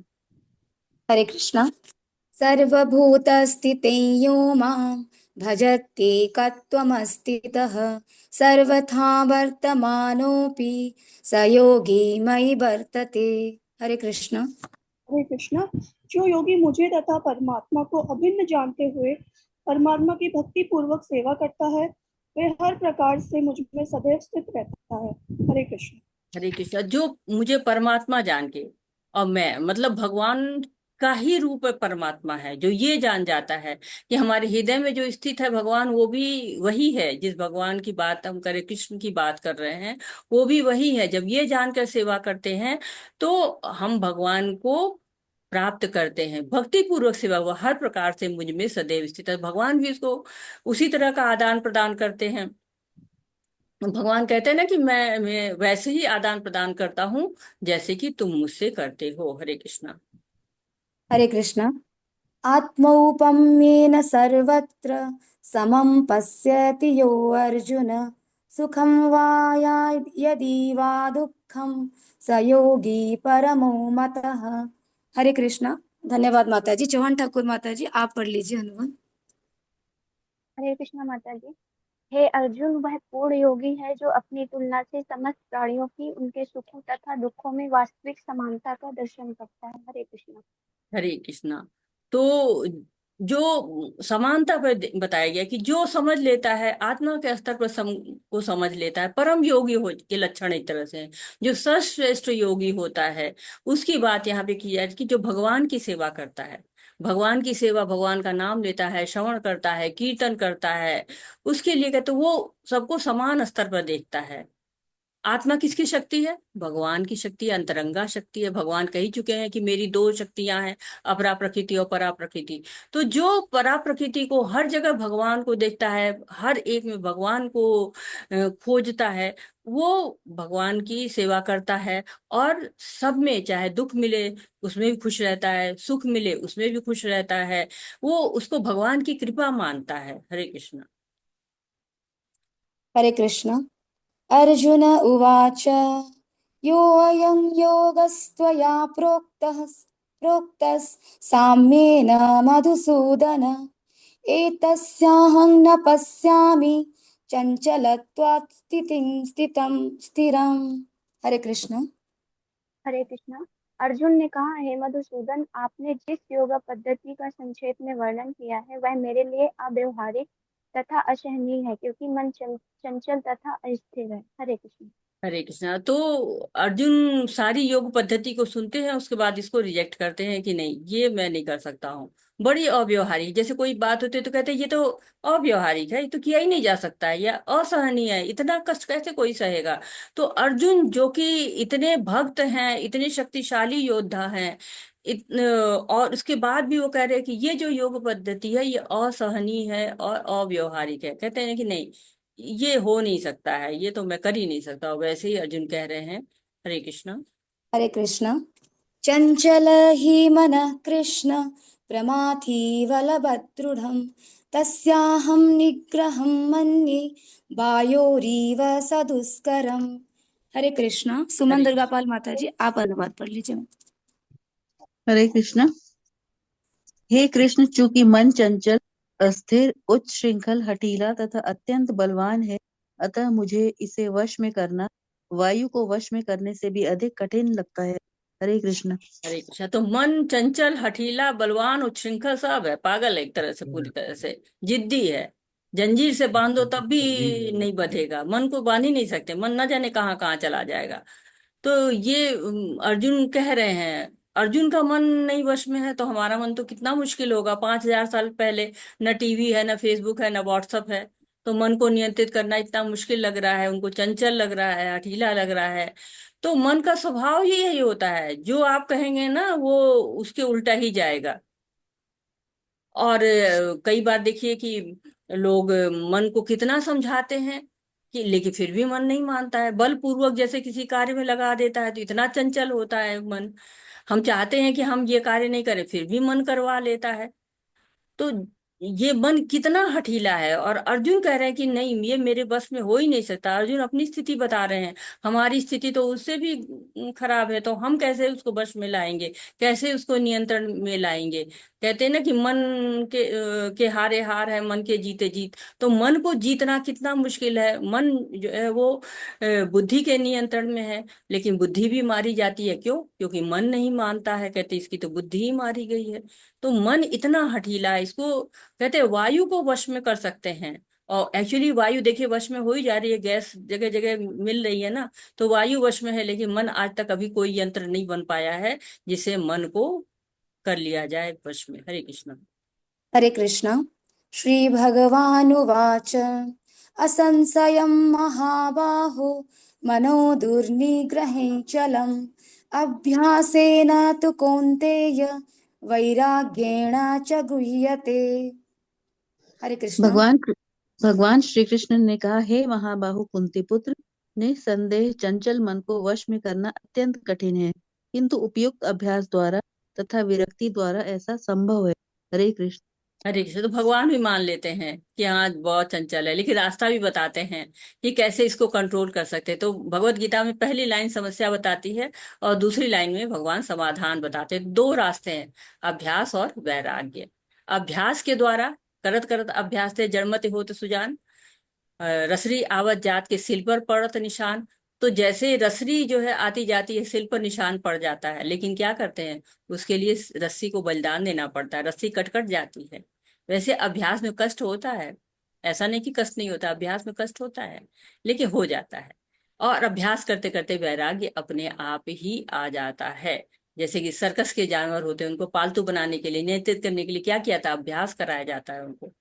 हरे कृष्णा। सर्वभूतस्थितिं यो मां भजत्येकत्वमस्थितः सर्वथा वर्तमानोऽपि स योगी मयि वर्तते। हरे कृष्ण। हरे कृष्ण। जो योगी मुझे तथा परमात्मा को अभिन्न जानते हुए परमात्मा की भक्ति पूर्वक सेवा करता है, वह हर प्रकार से मुझ में सदैव स्थित रहता है। हरे कृष्ण। हरे कृष्णा। जो मुझे परमात्मा जान के, और मैं मतलब भगवान का ही रूप है, परमात्मा है, जो ये जान जाता है कि हमारे हृदय में जो स्थित है भगवान, वो भी वही है। जिस भगवान की बात हम करें, कृष्ण की बात कर रहे हैं, वो भी वही है। जब ये जानकर सेवा करते हैं तो हम भगवान को प्राप्त करते हैं। भक्ति पूर्वक सेवा, वो हर प्रकार से मुझ में सदैव स्थित है। भगवान भी इसको उसी तरह का आदान प्रदान करते हैं। भगवान कहते हैं ना कि मैं वैसे ही आदान प्रदान करता हूँ जैसे कि तुम मुझसे करते हो। हरे कृष्णा। हरे कृष्ण। आत्मौपम्येन सर्वत्र समं पश्यति यो अर्जुन सुखं वा यदि वा दुःखं स योगी परमो मतः। हरे कृष्णा। धन्यवाद माता जी। चौहान ठाकुर माता जी, आप पढ़ लीजिए हनुमान। हरे कृष्णा माता जी। हे अर्जुन, वह पूर्ण योगी है जो अपनी तुलना से समस्त प्राणियों की उनके सुखों तथा दुखों में वास्तविक समानता का दर्शन करता है। हरे कृष्णा। हरे कृष्णा। तो जो समानता पर बताया गया कि जो समझ लेता है, आत्मा के स्तर पर को समझ लेता है, परम योगी हो के लक्षण एक तरह से हैं। जो सर्वश्रेष्ठ योगी होता है, उसकी बात यहाँ पे की जाए कि जो भगवान की सेवा करता है, भगवान की सेवा, भगवान का नाम लेता है, श्रवण करता है, कीर्तन करता है, उसके लिए कहते वो सबको समान स्तर पर देखता है। आत्मा किसकी शक्ति है? भगवान की शक्ति है, अंतरंगा शक्ति है। भगवान कह ही चुके हैं कि मेरी दो शक्तियां हैं, अपरा प्रकृति और परा प्रकृति। तो जो परा प्रकृति को हर जगह भगवान को देखता है, हर एक में भगवान को खोजता है, वो भगवान की सेवा करता है। और सब में चाहे दुख मिले उसमें भी खुश रहता है, सुख मिले उसमें भी खुश रहता है। वो उसको भगवान की कृपा मानता है। हरे कृष्ण। हरे कृष्ण। अर्जुन उवाच योऽयं योगस्त्वया प्रोक्तः साम्येन मधुसूदन एतस्याहं न पश्यामि चञ्चलत्वात् स्थिरम्। हरे कृष्ण। हरे कृष्णा। अर्जुन ने कहा, हे मधुसूदन, आपने जिस योगा पद्धति का संक्षेप में वर्णन किया है वह मेरे लिए अव्यवहारिक तथा असहनीय है, क्योंकि मन चंचल तथा अस्थिर है। हरे कृष्ण। हरे कृष्णा। तो अर्जुन सारी योग पद्धति को सुनते हैं, उसके बाद इसको रिजेक्ट करते हैं कि नहीं, ये मैं नहीं कर सकता हूँ, बड़ी अव्यवहारिक। जैसे कोई बात होती है तो कहते हैं ये तो अव्यवहारिक है, ये तो किया ही नहीं जा सकता है, या असहनीय है, इतना कष्ट कैसे कोई सहेगा। तो अर्जुन जो कि इतने भक्त हैं, इतने शक्तिशाली योद्धा हैं, और उसके बाद भी वो कह रहे हैं कि ये जो योग पद्धति है ये असहनीय है और अव्यवहारिक है। कहते हैं कि नहीं, ये हो नहीं सकता है, ये तो मैं कर ही नहीं सकता। वैसे ही अर्जुन कह रहे हैं। हरे कृष्ण। हरे कृष्ण। चञ्चल हि मनः कृष्ण प्रमाथि बलवदृढम् तस्याहं निग्रहं मन्ये वायोरीव सदुष्करम्। हरे कृष्णा। सुमन हरे दुर्गापाल माता जी, आप अनुवाद पढ़ लीजिए। हरे कृष्ण। हे कृष्ण, चूंकि मन चंचल, अस्थिर, उच्च श्रृंखल, हठीला तथा अत्यंत बलवान है, अतः मुझे इसे वश में करना वायु को वश में करने से भी अधिक कठिन लगता है। हरे कृष्ण। हरे कृष्ण। तो मन चंचल, हठीला, बलवान, उच्छृंखल सब है, पागल है एक तरह से, पूरी तरह से जिद्दी है। जंजीर से बांधो तब भी नहीं बंधेगा, मन को बांध ही नहीं सकते, मन न जाने कहाँ कहाँ चला जाएगा। तो ये अर्जुन कह रहे हैं। अर्जुन का मन नहीं वश में है तो हमारा मन तो कितना मुश्किल होगा। 5,000 साल पहले न टीवी है, न फेसबुक है, न व्हाट्सअप है, तो मन को नियंत्रित करना इतना मुश्किल लग रहा है, उनको चंचल लग रहा है, हठीला लग रहा है। तो मन का स्वभाव ही यही होता है, जो आप कहेंगे ना वो उसके उल्टा ही जाएगा। और कई बार देखिए कि लोग मन को कितना समझाते हैं कि, लेकिन फिर भी मन नहीं मानता है, बलपूर्वक जैसे किसी कार्य में लगा देता है, तो इतना चंचल होता है मन। हम चाहते हैं कि हम ये कार्य नहीं करें, फिर भी मन करवा लेता है। तो ये मन कितना हठीला है। और अर्जुन कह रहे हैं कि नहीं, ये मेरे बस में हो ही नहीं सकता। अर्जुन अपनी स्थिति बता रहे हैं, हमारी स्थिति तो उससे भी खराब है, तो हम कैसे उसको बस में लाएंगे, कैसे उसको नियंत्रण में लाएंगे। कहते हैं ना कि मन के हारे हार है, मन के जीते जीत। तो मन को जीतना कितना मुश्किल है। मन जो है वो बुद्धि के नियंत्रण में है, लेकिन बुद्धि भी मारी जाती है। क्यों? क्योंकि मन नहीं मानता है, कहते इसकी तो बुद्धि ही मारी गई है। तो मन इतना हठीला है, इसको कहते हैं वायु को वश में कर सकते हैं। और एक्चुअली वायु देखिए वश में हो ही जा रही है, गैस जगह जगह मिल रही है ना, तो वायु वश में है, लेकिन मन आज तक अभी कोई यंत्र नहीं बन पाया है जिसे मन को कर लिया जाए वश में। हरे कृष्ण। हरे कृष्ण। श्रीभगवानुवाच असंशयं महाबाहो मनो दुर्निग्रहे चलम् अभ्यासेन तु कौन्तेय वैराग्येण च गृह्यते। हरे कृष्ण। भगवान श्री कृष्ण ने कहा, हे महाबाहु कुंती पुत्र, निसंदेह चंचल मन को वश में करना अत्यंत कठिन है, किंतु उपयुक्त अभ्यास द्वारा तथा विरक्ति द्वारा ऐसा संभव है। हरे कृष्ण। हरे कृष्ण। तो भगवान भी मान लेते हैं कि हाँ बहुत चंचल है, लेकिन रास्ता भी बताते हैं कि कैसे इसको कंट्रोल कर सकते हैं। तो भगवत गीता में पहली लाइन समस्या बताती है और दूसरी लाइन में भगवान समाधान बताते हैं। दो रास्ते हैं, अभ्यास और वैराग्य। अभ्यास के द्वारा करत करत अभ्यास थे जड़मति होत सुजान, रसरी आवत जात के सिल पर पड़त निशान। तो जैसे रसरी जो है आती जाती है, सिल पर निशान पड़ जाता है, लेकिन क्या करते हैं, उसके लिए रस्सी को बलिदान देना पड़ता है, रस्सी कट कट जाती है। वैसे अभ्यास में कष्ट होता है, ऐसा नहीं कि कष्ट नहीं होता, अभ्यास में कष्ट होता है, लेकिन हो जाता है। और अभ्यास करते करते वैराग्य अपने आप ही आ जाता है। जैसे कि सर्कस के जानवर होते हैं, उनको पालतू बनाने के लिए, नियंत्रित करने के लिए क्या किया था, अभ्यास कराया जाता है उनको,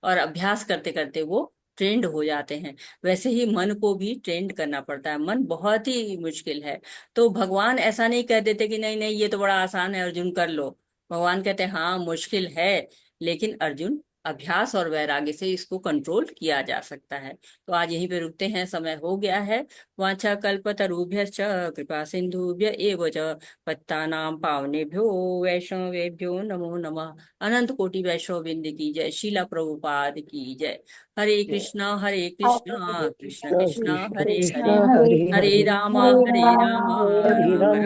और अभ्यास करते करते वो ट्रेंड हो जाते हैं। वैसे ही मन को भी ट्रेंड करना पड़ता है, मन बहुत ही मुश्किल है। तो भगवान ऐसा नहीं कह देते कि नहीं नहीं ये तो बड़ा आसान है अर्जुन कर लो। भगवान कहते हैं हाँ मुश्किल है, लेकिन अर्जुन अभ्यास और वैराग्य से इसको कंट्रोल किया जा सकता है। तो आज यहीं पे रुकते हैं, समय हो गया है। वांछा कल्पतरुभ्यश्च कृपा सिंधुभ्य एव च पत्तानां पावनेभ्यो वैष्णवेभ्यो नमो नमः। अनंत कोटि वैष्णव बिंद की जय, शीला प्रभुपाद की जय। हरे कृष्णा कृष्ण कृष्ण हरे कृष्ण हरे, हरे हरे हरे राम हरे राम राम राम हरे राम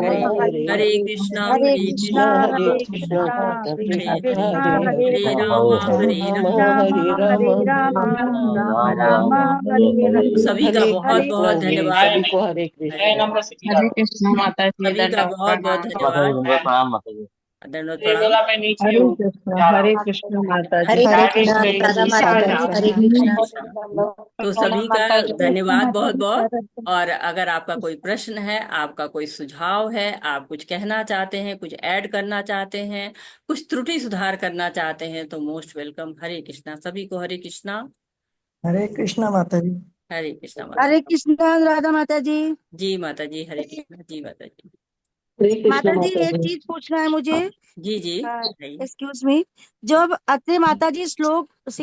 हरे, हरे हरे हरे कृष्णा हरे कृष्ण कृष्ण हरे कृष्ण कृष्ण हरे कृष्ण हरे, कृष्ण कृष्णा हरे हरे हरे हरे हरे हरे राम हरे राम हरे राम राम राम हरे तो हरे सभी का हरे बहुत हरे बहुत कृष्ण जी धन्यवाद। सभी को हरे हरे कृष्ण। हरे कृष्ण माता जी, सभी का दंडवत बहुत बहुत प्रणाम। माता जी धन्यवाद। दंडवत प्रणाम माता जी। धन्यवाद प्रणाम। हरे कृष्ण माता जी। हरे हरे कृष्ण कृष्णा हरे राधा कृष्ण माता जी, कृष्ण हरे हरे कृष्णा। कृष्णा। तो सभी का धन्यवाद बहुत बहुत। और अगर आपका कोई प्रश्न है, आपका कोई सुझाव है, आप कुछ कहना चाहते हैं, कुछ ऐड करना चाहते हैं, कुछ त्रुटि सुधार करना चाहते हैं, तो मोस्ट वेलकम। हरे कृष्णा, सभी को हरे कृष्णा। हरे कृष्णा माता जी। हरे कृष्णा माता हरे जी। कृष्णा राधा माता जी। जी माता जी, हरे कृष्णा जी माता जी। हरे कृष्ण माता जी माता एक जी। चीज पूछना है मुझे। जी जी बताइए। एक्सक्यूज मी, जो अब अत्रे माता जी श्लोक सिखा